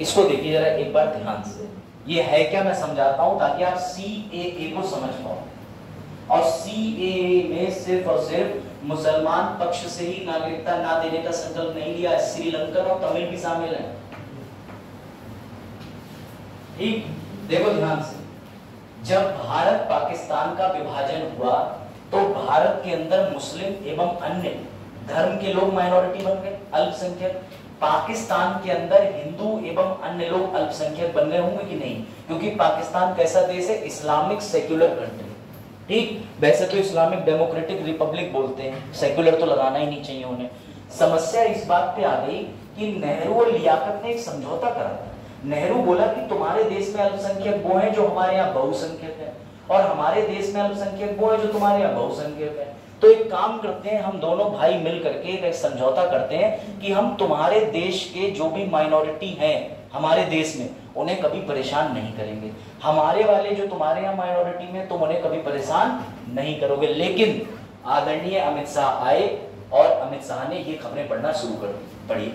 Speaker 3: इसको देखिए जरा एक बार ध्यान से, ये है क्या मैं समझाता हूं ताकि आप CAA को समझ पाओ। और CAA में सिर्फ और सिर्फ मुसलमान पक्ष से ही नागरिकता ना देने का संकल्प नहीं लिया, श्रीलंकन और तमिल भी शामिल हैं। ठीक, देखो ध्यान से, जब भारत पाकिस्तान का विभाजन हुआ तो भारत के अंदर मुस्लिम एवं अन्य धर्म के लोग माइनॉरिटी बन गए, अल्पसंख्यक। पाकिस्तान के अंदर हिंदू एवं अन्य लोग अल्पसंख्यक बन गए होंगे कि नहीं? क्योंकि पाकिस्तान कैसा देश है? Islamic secular country. ठीक, वैसे तो इस्लामिक डेमोक्रेटिक रिपब्लिक बोलते हैं, सेक्युलर तो लगाना ही नहीं चाहिए उन्हें। समस्या इस बात पे आ गई कि नेहरू और लियाकत ने एक समझौता करा। नेहरू बोला कि तुम्हारे देश में अल्पसंख्यक वो हैं जो हमारे यहाँ बहुसंख्यक है, और हमारे देश में अल्पसंख्यक वो है जो तुम्हारे यहाँ बहुसंख्यक है। तो एक काम करते हैं, हम दोनों भाई मिल करके एक समझौता करते हैं कि हम तुम्हारे देश के जो भी माइनॉरिटी हैं हमारे देश में उन्हें कभी परेशान नहीं करेंगे, हमारे वाले जो तुम्हारे यहाँ माइनॉरिटी में तुम उन्हें कभी परेशान नहीं करोगे। लेकिन आदरणीय अमित शाह आए और अमित शाह ने ये खबरें पढ़ना शुरू कर दी। पढ़िए,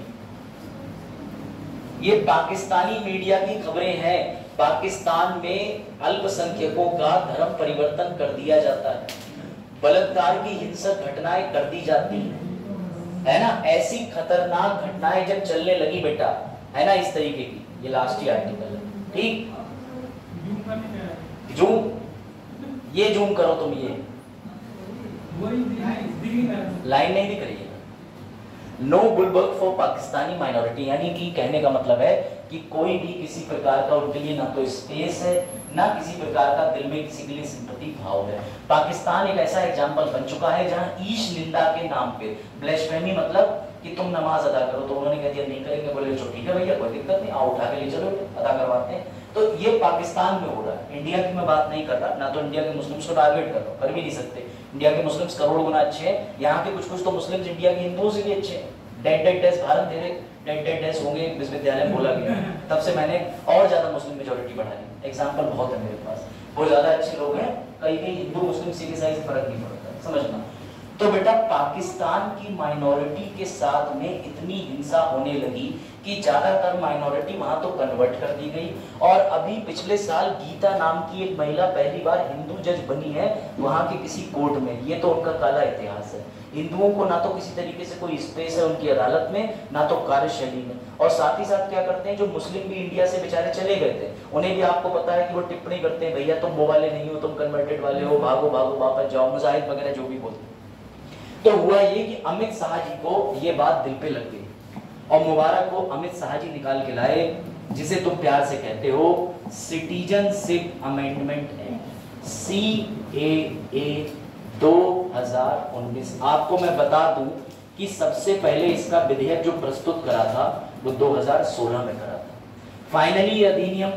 Speaker 3: ये पाकिस्तानी मीडिया की खबरें हैं। पाकिस्तान में अल्पसंख्यकों का धर्म परिवर्तन कर दिया जाता है, बलात्कार की हिंसक घटनाएं कर दी जाती है ना, ऐसी खतरनाक घटनाएं जब चलने लगी बेटा, है ना, इस तरीके की। ये लास्ट ही आर्टिकल है, ठीक। जूम, ये जूम करो तुम, ये लाइन नहीं दिख रही है। No bulwark for Pakistani minority, यानी कि कहने का मतलब है कि कोई भी किसी प्रकार का उनके लिए ना तो स्पेस है, ना किसी प्रकार का दिल में किसी के लिए सिंपैथी भाव है। पाकिस्तान एक ऐसा एग्जाम्पल बन चुका है जहां ईश निंदा के नाम पे, ब्लेस्फेमी मतलब कि तुम नमाज अदा करो, तो उन्होंने कह दिया नहीं करेंगे, बोले चलो ठीक है भैया कोई दिक्कत नहीं, आओ उठा के ले चलो अदा करवाते हैं। तो ये पाकिस्तान में हो रहा है, इंडिया की मैं बात नहीं कर रहा, ना तो इंडिया के मुस्लिम्स को टारगेट कर रहा हूं, कर भी नहीं सकते। इंडिया के मुस्लिम्स करोड़ गुना अच्छे हैं, यहाँ के कुछ कुछ तो मुस्लिम्स इंडिया के हिंदुओं से भी अच्छे हैं। डेड टेस्ट भारत दे रहे, डेड टेस्ट होंगे विश्वविद्यालय में बोला गया, तब से मैंने और ज्यादा मुस्लिम मेजोरिटी बढ़ा दी। एग्जाम्पल बहुत है मेरे पास, बहुत ज्यादा अच्छे लोग हैं, कई कई हिंदू मुस्लिम सिख ईसाई से फर्क नहीं पड़ता, समझना। तो बेटा पाकिस्तान की माइनॉरिटी के साथ में इतनी हिंसा होने लगी कि ज्यादातर माइनॉरिटी वहां तो कन्वर्ट कर दी गई। और अभी पिछले साल गीता नाम की एक महिला पहली बार हिंदू जज बनी है वहां के किसी कोर्ट में। ये तो उनका काला इतिहास है। हिंदुओं को ना तो किसी तरीके से कोई स्पेस है उनकी अदालत में, ना तो कार्यशैली में। और साथ ही साथ क्या करते हैं, जो मुस्लिम भी इंडिया से बेचारे चले गए थे, उन्हें भी आपको पता है कि वो टिप्पणी करते हैं, भैया तुम वो वाले नहीं हो, तुम कन्वर्टेड वाले हो, भागो भागो वापस जाओ, मुजाहिद वगैरह जो भी बोलते। तो हुआ ये कि अमित शाह जी को ये बात दिल पे लग गई और मुबारक को अमित शाह जी निकाल के लाए जिसे तुम प्यार से कहते हो सिटीजनशिप अमेंडमेंट एक्ट, CAA 2019। आपको मैं बता दूं कि सबसे पहले इसका विधेयक जो प्रस्तुत करा था वो 2016 में करा था। फाइनली अधिनियम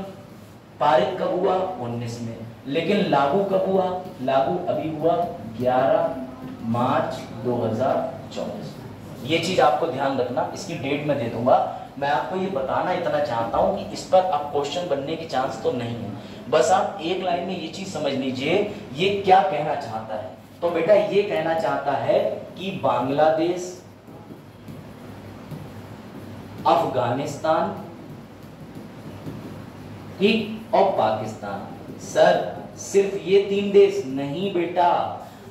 Speaker 3: पारित कब हुआ? 19 में। लेकिन लागू कब हुआ? लागू अभी हुआ 11 मार्च 2024। ये चीज आपको ध्यान रखना, इसकी डेट मैं दे दूंगा। मैं आपको ये बताना इतना चाहता हूं कि इस पर अब क्वेश्चन बनने की चांस तो नहीं है, बस आप एक लाइन में ये चीज समझ लीजिए ये क्या कहना चाहता है। तो बेटा ये कहना चाहता है कि बांग्लादेश, अफगानिस्तान, ठीक, और पाकिस्तान। सर सिर्फ ये 3 देश नहीं बेटा,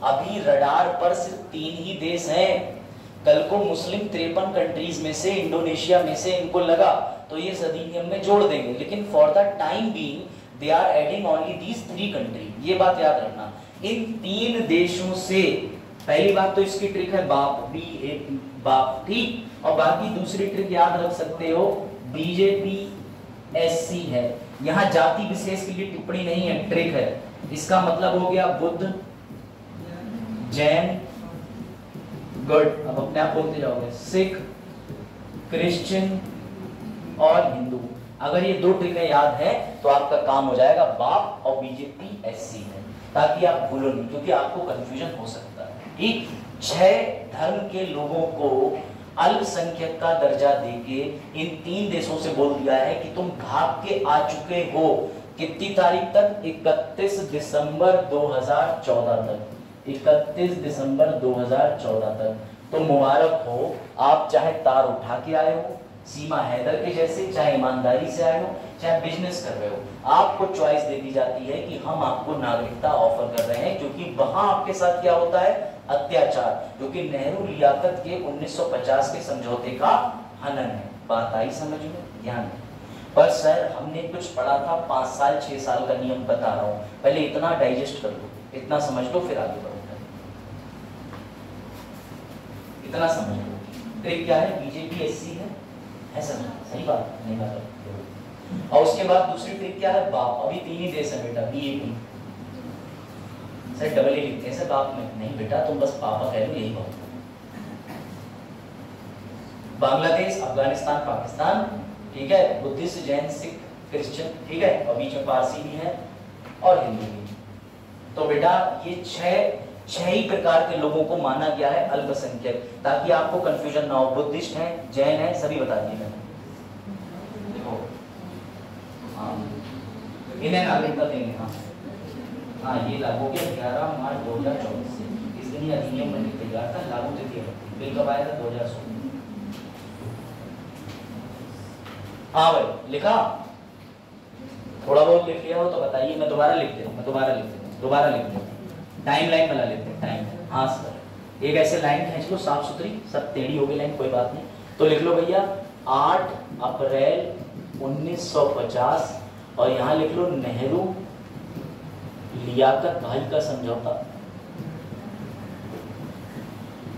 Speaker 3: अभी रडार पर सिर्फ 3 ही देश हैं। कल को मुस्लिम 53 कंट्रीज में से, इंडोनेशिया में से इनको लगा तो ये अधिनियम में जोड़ देंगे, लेकिन for the time being they are adding only these 3 country. ये बात याद रखना, इन 3 देशों से पहली बात तो इसकी ट्रिक है बाप, BAP बाप, ठीक। और बाकी दूसरी ट्रिक याद रख सकते हो BJP SC है। यहाँ जाति विशेष के लिए टिप्पणी नहीं है, ट्रिक है। इसका मतलब हो गया बुद्ध, जैन, गुड, अब अपने आप बोलते जाओगे, सिख, क्रिश्चियन और हिंदू। अगर ये 2 ट्रिकें याद है तो आपका काम हो जाएगा। बाप और BJP SC है, ताकि आप भूलो नहीं, क्योंकि आपको कंफ्यूजन हो सकता है। ठीक, 6 धर्म के लोगों को अल्पसंख्यक का दर्जा देके इन 3 देशों से बोल दिया है कि तुम भाग के आ चुके हो। कितनी तारीख तक? 31 दिसंबर 2014 तक। 31 दिसंबर 2014 तक। तो मुबारक हो, आप चाहे तार उठा के आए हो सीमा हैदर के जैसे, चाहे ईमानदारी से आए हो, चाहे बिजनेस कर रहे हो, आपको चॉइस दे दी जाती है कि हम आपको नागरिकता ऑफर कर रहे हैं, क्योंकि वहां आपके साथ क्या होता है? अत्याचार, जो कि नेहरू लियाकत के 1950 के समझौते का हनन है। बात आई समझ में? ध्यान। पर सर हमने कुछ पढ़ा था, 5 साल 6 साल का नियम बता रहा हूं, पहले इतना डाइजेस्ट कर लो, इतना समझ लो, फिर आगे बढ़ो। इतना समझ लो, ट्रिक क्या है? BJP SC है सर, सही बात नहीं बात। और उसके बाद दूसरी ट्रिक क्या है? बाप। अभी 3 ही देश है बेटा, BAP। सर डबल ही लिखते हैं सर बाप में, नहीं बेटा तुम बस पापा कह लो, यही बात। बांग्लादेश, अफगानिस्तान, पाकिस्तान, ठीक है, बुद्धिस्ट, जैन, सिख, क्रिश्चियन, ठीक है, और बीच में पारसी भी है और हिंदू भी। तो बेटा ये छह ही प्रकार के लोगों को माना गया है अल्पसंख्यक, ताकि आपको कंफ्यूजन ना हो। बुद्धिस्ट है, जैन है, सभी बता दिए मैंने। देखो हाँ इन्हें नागरिकता देंगे। हाँ ये लागू हो गया 11 मार्च 2024 से। इस दिन ये अधिनियम बनने तैयार था, लागू तिथि बिल कब आया था 2016। हाँ भाई लिखा, थोड़ा बहुत लिख लिया हो तो बताइए, मैं दोबारा लिख देता हूँ, टाइम लाइन बना लेते हैं, टाइम। हाँ सर एक ऐसे लाइन खींच लो साफ सुथरी, सब टेढ़ी हो गई लाइन, कोई बात नहीं। तो लिख लो भैया 8 अप्रैल 1950 और यहाँ लिख लो नेहरू लियाकत भाई का समझौता।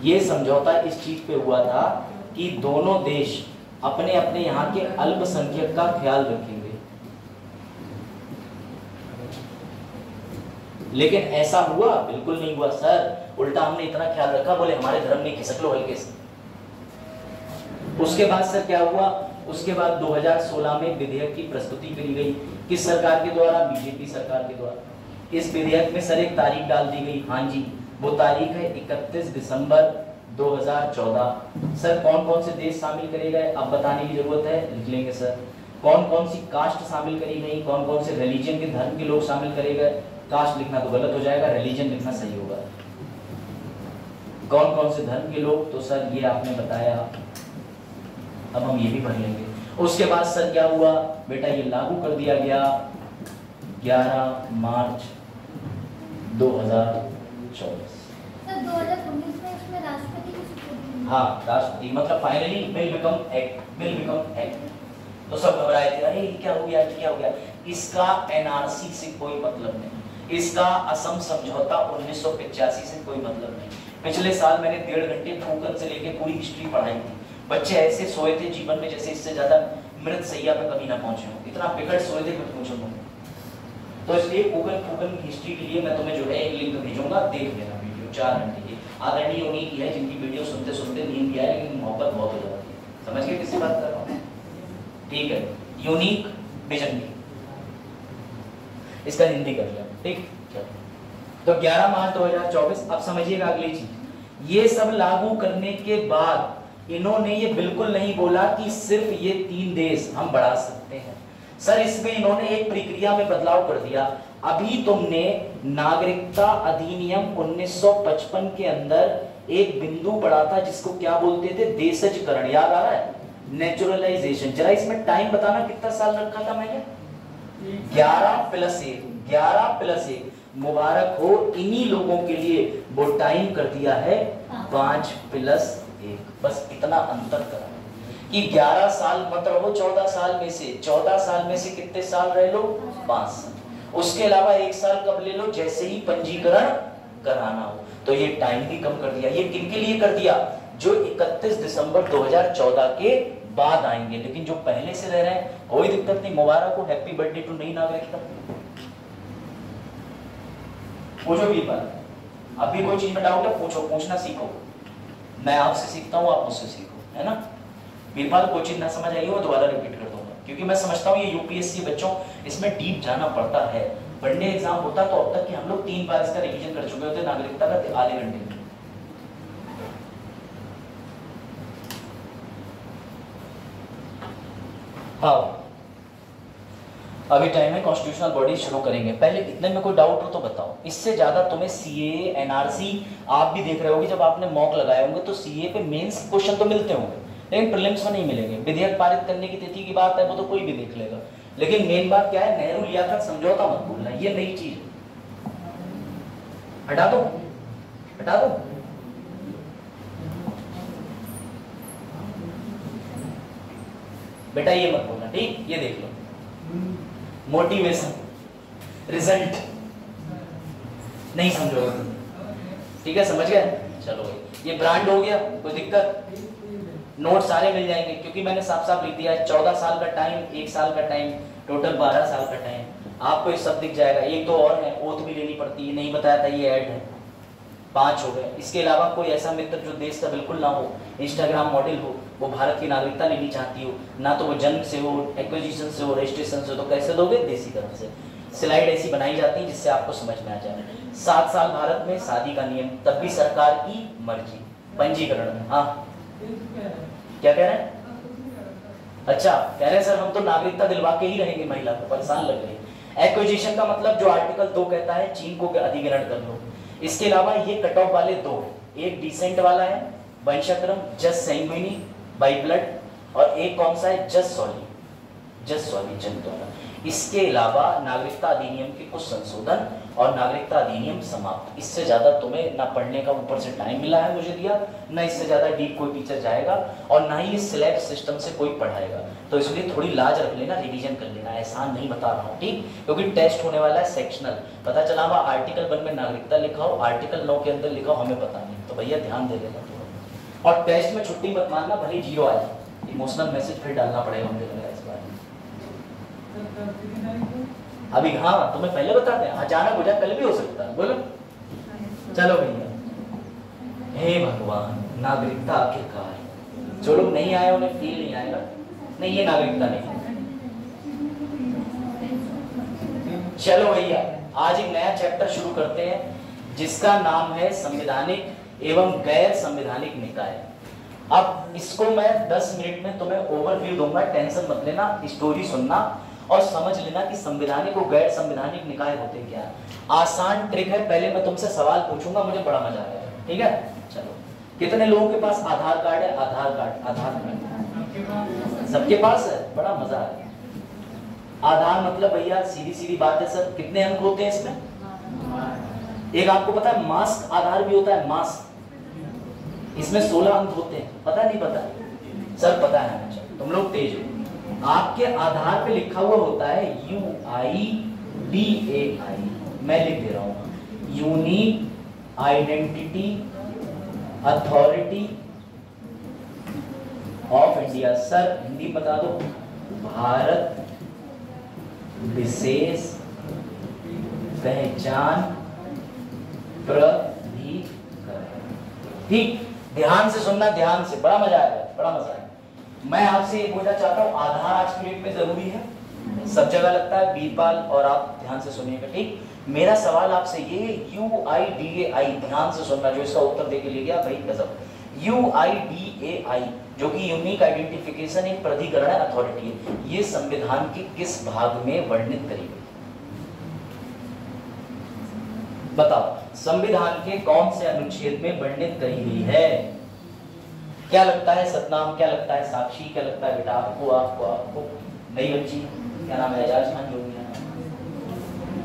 Speaker 3: ये समझौता इस चीज पे हुआ था कि दोनों देश अपने अपने यहाँ के अल्पसंख्यक का ख्याल रखेंगे। लेकिन ऐसा हुआ? बिल्कुल नहीं हुआ सर, उल्टा हमने इतना ख्याल रखा, बोले हमारे धर्म में खिसक लो हल्के से। उसके बाद सर क्या हुआ? उसके बाद 2016 में विधेयक की प्रस्तुति करी गई, किस सरकार के द्वारा? बीजेपी सरकार के द्वारा। इस विधेयक में सर एक तारीख डाल दी गई, हाँ जी वो तारीख है 31 दिसंबर 2014। सर कौन कौन से देश शामिल करे गए अब बताने की जरूरत है, लिख लेंगे सर। कौन कौन सी कास्ट शामिल करी गई, कौन कौन से रिलीजन के धर्म के लोग शामिल करे गए। कास्ट लिखना तो गलत हो जाएगा, रिलीजन लिखना सही होगा। कौन कौन से धर्म के लोग, तो सर ये आपने बताया, अब हम ये भी पढ़ लेंगे। उसके बाद सर क्या हुआ बेटा, ये लागू कर दिया गया 11 मार्च 2024।
Speaker 2: सर 2019 में इसमें राष्ट्रपति की स्वीकृति।
Speaker 3: हाँ राष्ट्रपति, मतलब फाइनली बिल बिकम एक्ट। तो सब घबराए थे, अरे क्या हो गया, क्या हो गया। इसका एनआरसी से कोई मतलब नहीं, इसका असम समझौता 1985 से कोई मतलब नहीं। पिछले साल मैंने 1.5 घंटे फूकन से लेके पूरी हिस्ट्री पढ़ाई थी, बच्चे ऐसे सोए थे जीवन में जैसे इससे ज्यादा मृत सैया पे कभी ना पहुंचे हो, इतना बिगड़ सोए थे कुछ पूछो तुम। तो इसलिए फूकन की हिस्ट्री के लिए मैं तुम्हें जो है एक लिंक भेजूंगा, देख लेना वीडियो 4 घंटे की। आदरणीय उन्हीं की है जिनकी वीडियो सुनते सुनते नींद भी आए, लेकिन मोहब्बत बहुत हो जाती है। समझ गए किससे बात कर रहा हूँ? ठीक है, यूनिक विजन की, इसका हिंदी कर लिया, ठीक। तो 11 मार्च 2024। अब समझिएगा अगली चीज, ये सब लागू करने के बाद इन्होंने ये बिल्कुल नहीं बोला कि सिर्फ ये 3 देश हम बढ़ा सकते हैं। सर इसमें इन्होंने एक प्रक्रिया में बदलाव कर दिया। अभी तुमने नागरिकता अधिनियम 1955 के अंदर एक बिंदु पढ़ा था जिसको क्या बोलते थे, देशजकरण, याद आ रहा है? नेचुरलाइजेशन। जरा इसमें टाइम बताना कितना साल रखा था मैंने? 11 प्लस 1। मुबारक हो इन्हीं लोगों के लिए वो टाइम कर दिया है 5 प्लस 1। बस इतना अंतर करा कि 11 साल मत रहो 14 साल में से, 14 साल में से कितने साल रह लो? 5 साल। उसके अलावा 1 साल कब ले लो? जैसे ही पंजीकरण कराना हो। तो ये टाइम भी कम कर दिया। ये किनके लिए कर दिया? जो 31 दिसंबर 2014 के बाद आएंगे, लेकिन जो पहले से रह रहे हैं कोई दिक्कत नहीं। मुबारक हो, हैप्पी बर्थडे टू नई नागरिकता। पूछो भी पर, अब भी कोई चीज में डाउट है पूछो, पूछना सीखो। मैं आपसे सीखता हूँ, आप मुझसे सीखो, है ना। बीरपाल कोई चीज ना समझ आई हो दोबारा रिपीट कर दूंगा, क्योंकि मैं समझता हूँ ये यूपीएससी बच्चों इसमें डीप जाना पड़ता है। वनडे एग्जाम होता तो अब तक कि हम लोग 3 बार इसका रिवीजन कर चुके होते नागरिकता का आधे घंटे में। हाँ अभी टाइम है, कॉन्स्टिट्यूशनल बॉडी शुरू करेंगे। पहले इतने में कोई डाउट हो तो बताओ। इससे ज्यादा तुम्हें सीए, एनआरसी आप भी देख रहे होगे, जब आपने मॉक लगाए होंगे तो सीए पे मेंस क्वेश्चन तो मिलते होंगे, लेकिन प्रीलिम्स में नहीं मिलेंगे। विधेयक पारित करने की तिथि की बात है, वो तो कोई भी देख लेगा, लेकिन मेन बात क्या है, नेहरू लियाकत समझौता मत भूलना, ये नई चीज है। हटा दो, हटा दो। बेटा ये मत बोलना, ठीक। ये देख लो, मोटिवेशन, रिजल्ट नहीं समझोगे, ठीक है, समझ गए? चलो भाई, ये ब्रांड हो गया, कोई दिक्कत? नोट सारे मिल जाएंगे, क्योंकि मैंने साफ साफ लिख दिया है 14 साल का टाइम, 1 साल का टाइम, टोटल 12 साल का टाइम। आपको ये सब दिख जाएगा। एक तो और है, ओथ भी लेनी पड़ती है, नहीं बताया था, ये ऐड है। 5 हो गए। इसके अलावा कोई ऐसा मित्र जो देश का बिल्कुल ना हो, इंस्टाग्राम मॉडल हो, वो भारत की नागरिकता लेनी चाहती हो, ना तो वो जन्म से हो, एक्विजिशन से हो, रजिस्ट्रेशन से हो, तो कैसे दोगे? देसी तरह से। स्लाइड ऐसी बनाई जाती है जिससे आपको समझ में आ जाए। 7 साल भारत में शादी का नियम, तब भी सरकार की मर्जी। पंजीकरण में हाँ क्या कह रहे हैं? अच्छा कह रहे हैं सर हम तो नागरिकता दिलवा के ही रहेंगे महिला को, परेशान लग रही है। एक्विजिशन का मतलब जो आर्टिकल 2 कहता है चीन को अधिग्रहण कर लो। इसके अलावा ये कट ऑफ वाले 2, एक डिसेंट वाला है वंशाक्रम जस्ट सैंग्विनी बाई ब्लड, और एक कौन सा है जस्ट सॉली जन द्वारा। इसके अलावा नागरिकता अधिनियम के कुछ संशोधन और नागरिकता अधिनियम समाप्त। इससे ज्यादा तुम्हें ना पढ़ने का ऊपर से टाइम मिला है मुझे दिया, ना इससे ज्यादा डीप कोई टीचर जाएगा, और ना ही इस सिलेबस सिस्टम से कोई पढ़ाएगा। तो इसलिए थोड़ी लाज रख लेना, रिवीजन कर लेना, एहसान नहीं बता रहा हूँ ठीक, क्योंकि टेस्ट होने वाला है सेक्शनल। पता चला हुआ आर्टिकल 1 में नागरिकता लिखा हो, आर्टिकल 9 के अंदर लिखा हो, हमें पता नहीं, तो भैया ध्यान दे देना थोड़ा। और टेस्ट में छुट्टी मत मारना, भले 0 आए, इमोशनल मैसेज फिर डालना पड़ेगा मुझे लग रहा है इस बार। अभी हाँ तुम्हें पहले बता दें, अचानक हो जाए, कल भी हो सकता है, बोलो। चलो भैया, हे भगवान नागरिकता आखिरकार, जो लोग नहीं आए उन्हें फील नहीं आएगा, नहीं ये नागरिकता नहीं। चलो भैया आज एक नया चैप्टर शुरू करते हैं जिसका नाम है संवैधानिक एवं गैर संवैधानिक निकाय। अब इसको मैं 10 मिनट में तुम्हें ओवरव्यू दूंगा, टेंशन मत लेना, स्टोरी सुनना और समझ लेना कि संवैधानिक और गैर संवैधानिक निकाय होते क्या है। आसान ट्रिक है, पहले मैं तुमसे सवाल पूछूंगा, मुझे बड़ा मजा आएगा, ठीक है। चलो, कितने लोगों के पास आधार कार्ड है? आधार कार्ड सबके पास है, बड़ा मजा आएगा। आधार मतलब भैया सीधी सीधी बात है सर, कितने अंक होते हैं इसमें? एक आपको पता है मास्क आधार भी होता है, मास्क, इसमें 16 अंक होते हैं, पता नहीं पता? सर पता है, अच्छा तुम लोग तेज हो। आपके आधार पे लिखा हुआ होता है UIDAI, मैं लिख दे रहा हूं, unique identity authority of India. Sir Hindi बता दो, भारत विशेष पहचान प्राधिकरण। ठीक, ध्यान से सुनना, ध्यान से, बड़ा मजा आएगा, बड़ा मजा आएगा। मैं आपसे ये पूछना चाहता हूँ, आधार आज की डेट में जरूरी है, सब जगह लगता है, बीरपाल और आप ध्यान से सुनिएगा ठीक। मेरा सवाल आपसे ये, UIDAI ध्यान से सुनना, जो इसका उत्तर देके ले गया भाई गजब। UIDAI जो कि यूनिक आइडेंटिफिकेशन एक प्राधिकरण है, अथॉरिटी है, ये संविधान के किस भाग में वर्णित करी गई? बताओ, संविधान के कौन से अनुच्छेद में वर्णित करी गई है? क्या लगता है सतनाम, क्या लगता है साक्षी, क्या लगता है बेटा आपको? आपको आपको नई बच्ची क्या नाम है? एजाज खान, जो भी है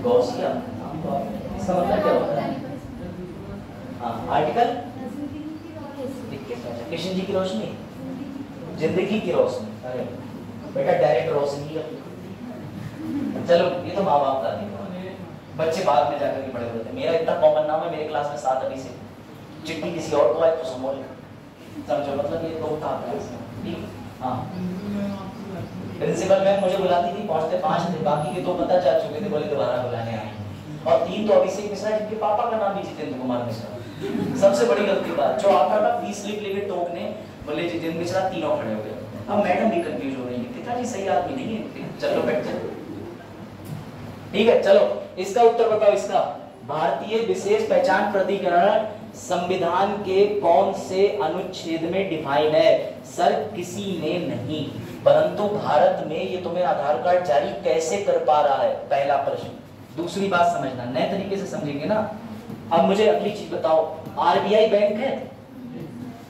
Speaker 3: गौसिया, इसका मतलब क्या होता है? हाँ, आर्टिकल कृष्ण जी की रोशनी, जिंदगी की रोशनी। अरे बेटा डायरेक्ट रोशनी। चलो ये तो माँ बाप का नहीं, बच्चे बाद में जाकर के बड़े होते हैं। मेरा इतना कॉमन नाम है मेरे क्लास में 7 अभी से, चिट्ठी किसी और को आए तो समोल, समझो मतलब ये तो था ठीक। हाँ, प्रिंसिपल मैम मुझे बुलाती थी, पहुंचते 5 थे, बाकी के 2 पता चल चुके थे, बोले दोबारा बुलाने आए, और 3 तो अभिषेक मिश्रा जिनके पापा का नाम भी जितेंद्र कुमार मिश्रा। सबसे बड़ी गलती बात, जो आता था फीस स्लिप लेके टोकने, बोले जितेंद्र मिश्रा, तीनों खड़े हो गए। अब मैडम भी कंफ्यूज हो रही है, पिताजी सही आदमी नहीं है, चलो बैठ जाओ ठीक है। चलो इसका उत्तर बताओ, इसका भारतीय विशेष पहचान प्राधिकरण संविधान के कौन से अनुच्छेद में डिफाइन है? सर किसी ने नहीं, परंतु भारत में ये तुम्हें आधार कार्ड जारी कैसे कर पा रहा है, पहला प्रश्न। दूसरी बात समझना, नए तरीके से समझेंगे ना। अब मुझे अगली चीज बताओ, आरबीआई बैंक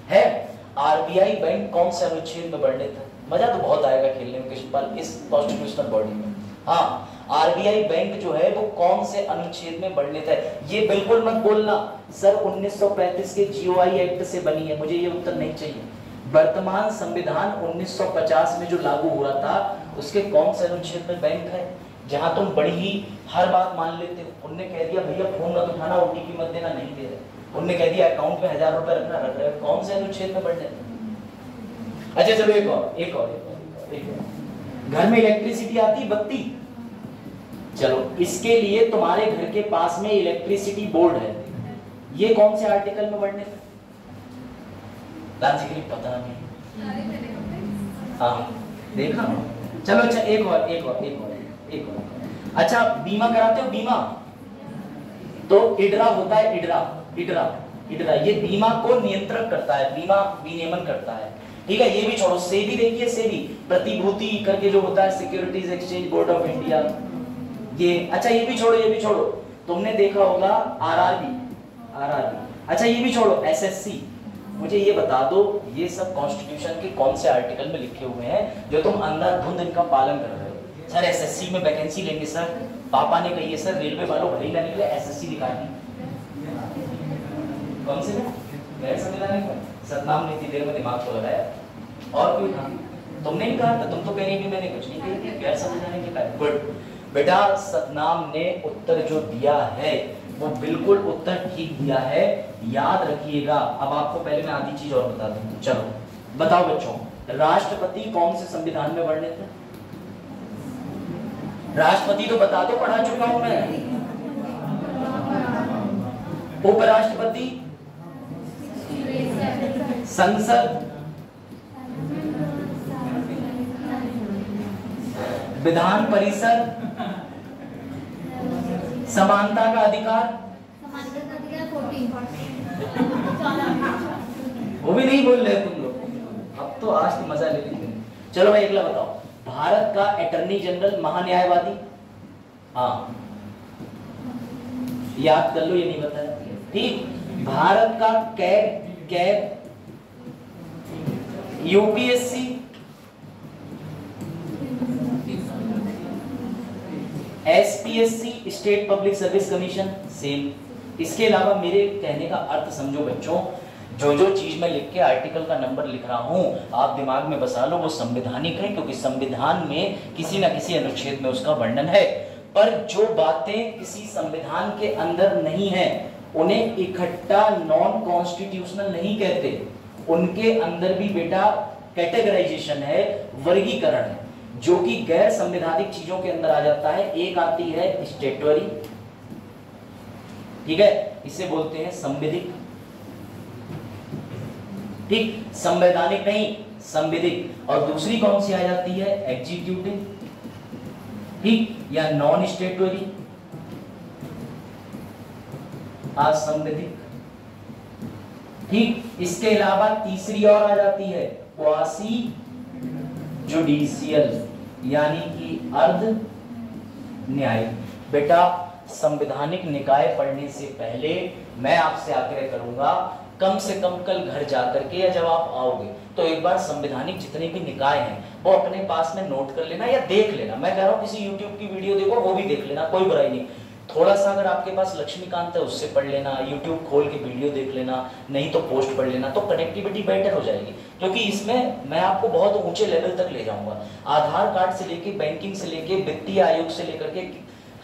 Speaker 3: है? आरबीआई बैंक कौन से अनुच्छेद में वर्णित है? मजा तो बहुत आएगा खेलने में कृष्णपाल, इस कॉन्स्टिट्यूशनल बॉडी में। हाँ, आरबीआई बैंक जो है वो कौन से अनुच्छेद में वर्णित है? ये बिल्कुल मत बोलना सर 1935 के जीओआई एक्ट से बनी है, मुझे ये उत्तर नहीं चाहिए। वर्तमान संविधान 1950 में जो लागू हुआ था उसके कौन से अनुच्छेद में बैंक है? जहां तुम बड़ी ही हर बात मान लेते हो, उनने कह दिया भैया फोन मत उठाना, ओटीपी मत देना, नहीं दे रहे। उनने कह दिया अकाउंट में 1000 रुपए रखना, रख रहे। कौन से अनुच्छेद में वर्णित है? अच्छा चलो एक और। घर में इलेक्ट्रिसिटी आती, बत्ती, चलो इसके लिए तुम्हारे घर के पास में इलेक्ट्रिसिटी बोर्ड है, ये कौन से आर्टिकल में वर्णित है? पता नहीं। हाँ देखा। चलो अच्छा एक और। अच्छा बीमा कराते हो बीमा, तो इडरा होता है, इडरा इडरा इडरा, ये बीमा को नियंत्रण करता है, बीमा विनियमन करता है, ठीक है। ये भी छोड़ो, सेबी देखिए, सेबी प्रतिभूति करके जो होता है, securities exchange board of India, ये अच्छा ये भी छोड़ो, ये भी छोड़ो, तुमने देखा होगा आरआरबी, आरआरबी, अच्छा ये भी छोड़ो, एसएससी। मुझे ये बता दो, ये सब कॉन्स्टिट्यूशन के कौन से आर्टिकल में लिखे हुए हैं जो तुम अंधाधुंध इनका पालन कर रहे हो? सर एसएससी में वैकेंसी लेंगे सर, पापा ने कही है सर, रेलवे वालों भले ना निकले एसएससी दिखाएंगे। कौन से में? गैर संवैधानिक में। सतनाम ने इतनी देर में दिमाग को लगाया, और कोई था? तुमने नहीं कहा था, तुम तो कह रही थी मैंने कुछ नहीं कही, गैर संवैधानिक का। गुड बेटा, सतनाम ने उत्तर जो दिया है वो बिल्कुल उत्तर ठीक दिया है, याद रखिएगा। अब आपको पहले मैं आधी चीज और बता दूं, चलो बताओ बच्चों, राष्ट्रपति कौन से संविधान में वर्णित है? राष्ट्रपति तो बता दो, पढ़ा चुका हूं मैं। उपराष्ट्रपति, संसद, विधान परिषद, समानता का अधिकार, वो भी नहीं बोल रहे तुम लोग, अब तो आज तो मजा ले लीजिए। चलो भाई अगला बताओ, भारत का अटॉर्नी जनरल महान्यायवादी, हाँ याद कर लो, ये नहीं बताया, ठीक। भारत का CAG UPSC, SPSC state public service commission, same. इसके अलावा मेरे कहने का अर्थ समझो बच्चों, जो जो चीज मैं लिख के आर्टिकल का नंबर लिख रहा हूं आप दिमाग में बसा लो, वो संवैधानिक है, क्योंकि संविधान में किसी ना किसी अनुच्छेद में उसका वर्णन है। पर जो बातें किसी संविधान के अंदर नहीं है उन्हें इकट्ठा नॉन कॉन्स्टिट्यूशनल नहीं कहते, उनके अंदर भी बेटा कैटेगराइजेशन है, वर्गीकरण है, जो कि गैर संवैधानिक चीजों के अंदर आ जाता है। एक आती है स्टेटरी, ठीक है, इसे बोलते हैं संविधिक, ठीक, संवैधानिक नहीं संविधिक। और दूसरी कौन सी आ जाती है? एग्जीक्यूटिव, ठीक, या नॉन स्टेटरी, असंविधिक, ठीक। इसके अलावा तीसरी और आ जाती है क्वासी जुडिशियल, यानी कि अर्ध न्यायिक। बेटा संवैधानिक निकाय पढ़ने से पहले मैं आपसे आग्रह करूंगा, कम से कम कल घर जाकर के या जब आप आओगे तो एक बार संवैधानिक जितने भी निकाय हैं वो अपने पास में नोट कर लेना या देख लेना। मैं कह रहा हूं किसी YouTube की वीडियो देखो, वो भी देख लेना, कोई बुराई नहीं। थोड़ा सा अगर आपके पास लक्ष्मीकांत है उससे पढ़ लेना, YouTube खोल के वीडियो देख लेना, नहीं तो पोस्ट पढ़ लेना, तो कनेक्टिविटी बेटर हो जाएगी। क्योंकि इसमें मैं आपको बहुत ऊंचे लेवल तक ले जाऊंगा, आधार कार्ड से लेके, बैंकिंग से लेके, वित्तीय आयोग से लेकर के,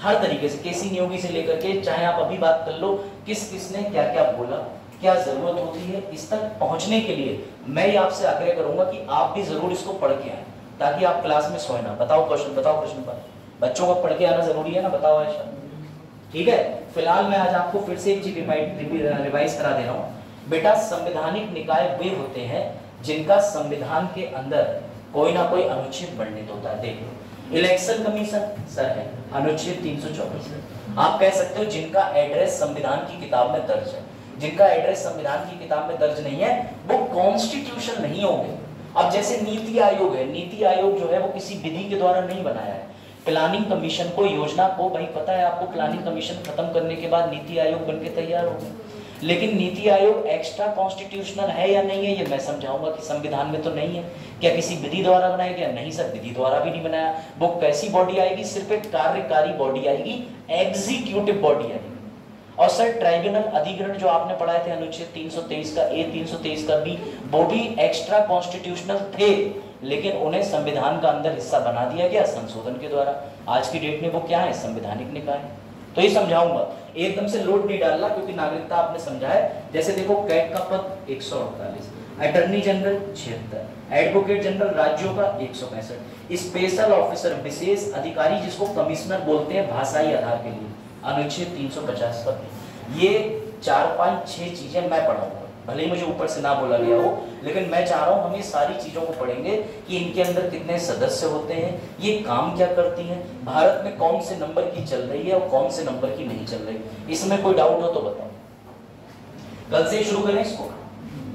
Speaker 3: हर तरीके से, केसी नियोगी से लेकर के, चाहे आप अभी बात कर लो किस किसने क्या क्या बोला, क्या जरूरत होती है, इस तक पहुंचने के लिए मैं आपसे आग्रह करूंगा कि आप भी जरूर इसको पढ़ के आए, ताकि आप क्लास में सोए ना। बताओ क्वेश्चन, बताओ प्रश्न पर, बच्चों को पढ़ के आना जरूरी है ना, बताओ ऐसा, ठीक है। फिलहाल मैं आज आपको फिर से एक चीज रिवाइज करा दे रहा हूँ। बेटा संवैधानिक निकाय वे होते हैं जिनका संविधान के अंदर कोई ना कोई अनुच्छेद वर्णित होता है। देख लो, इलेक्शन कमीशन सर है अनुच्छेद 324 है। आप कह सकते हो जिनका एड्रेस संविधान की किताब में दर्ज है, जिनका एड्रेस संविधान की किताब में दर्ज नहीं है वो कॉन्स्टिट्यूशन नहीं होंगे। अब जैसे नीति आयोग है, नीति आयोग जो है वो किसी विधि के द्वारा नहीं बनाया है। प्लानिंग कमीशन को, योजना को, भाई पता है आपको, प्लानिंग कमीशन खत्म करने के बाद नीति आयोग बनके तैयार हो गया। लेकिन नीति आयोग एक्स्ट्रा कॉन्स्टिट्यूशनल है या नहीं है ये मैं समझाऊंगा कि संविधान में तो नहीं है। क्या किसी विधि द्वारा बनाया गया? नहीं सर, विधि द्वारा भी नहीं बनाया। वो कैसी बॉडी आएगी? सिर्फ एक कार्यकारी बॉडी आएगी, एग्जीक्यूटिव बॉडी आएगी। और सर ट्राइब्यूनल अधिग्रहण जो आपने पढ़ाए थे अनुच्छेद 323 का ए, 323 का बी, वो भी एक्स्ट्रा कॉन्स्टिट्यूशनल थे, लेकिन उन्हें संविधान का अंदर हिस्सा बना दिया गया संशोधन के द्वारा। आज की डेट में वो क्या है? संवैधानिक निकाय। तो ये समझाऊंगा, एकदम से लोड नहीं डालना, क्योंकि नागरिकता आपने समझा है। जैसे देखो, कैट का पद 148, अटॉर्नी जनरल 76, एडवोकेट जनरल राज्यों का 165, स्पेशल ऑफिसर विशेष अधिकारी जिसको कमिश्नर बोलते हैं भाषाई आधार के लिए, अनुच्छेद 350 पर। ये 4, 5, 6 चीजें मैं पढ़ाऊंगा, भले ही मुझे ऊपर से ना बोला गया हो, लेकिन मैं चाह रहा हूं हम ये सारी चीजों को पढ़ेंगे कि इनके अंदर कितने सदस्य होते हैं, ये काम क्या करती हैं, भारत में कौन से नंबर की चल रही है और कौन से नंबर की नहीं चल रही। इसमें कोई डाउट हो तो बताओ। कल से शुरू करें इसको,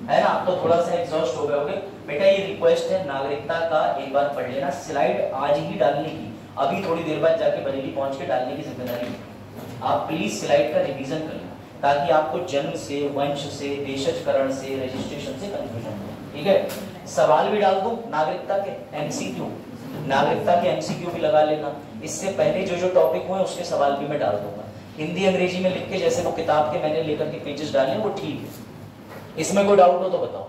Speaker 3: है ना? आप तो थोड़ा सा एग्जॉस्ट हो गए होंगे। बेटा ये रिक्वेस्ट है, नागरिकता का एक बार पढ़ लेना, स्लाइड आज ही डालने की, अभी थोड़ी देर बाद जाके बरेली पहुंच के डालने की जिम्मेदारी है। आप प्लीज स्लाइड का रिवीजन कर लेना ताकि आपको जन्म से, वंश से, देशजकरण से, रजिस्ट्रेशन से कंफ्यूजन हो, ठीक है? सवाल भी डाल दूं नागरिकता के एमसीक्यू, नागरिकता के एमसीक्यू भी लगा लेना। इससे पहले जो जो टॉपिक हुए उसके सवाल भी मैं डाल दूंगा, हिंदी अंग्रेजी में लिख के, जैसे वो किताब के मैंने लेकर के पेजेस डाले वो ठीक है। इसमें कोई डाउट हो तो बताओ।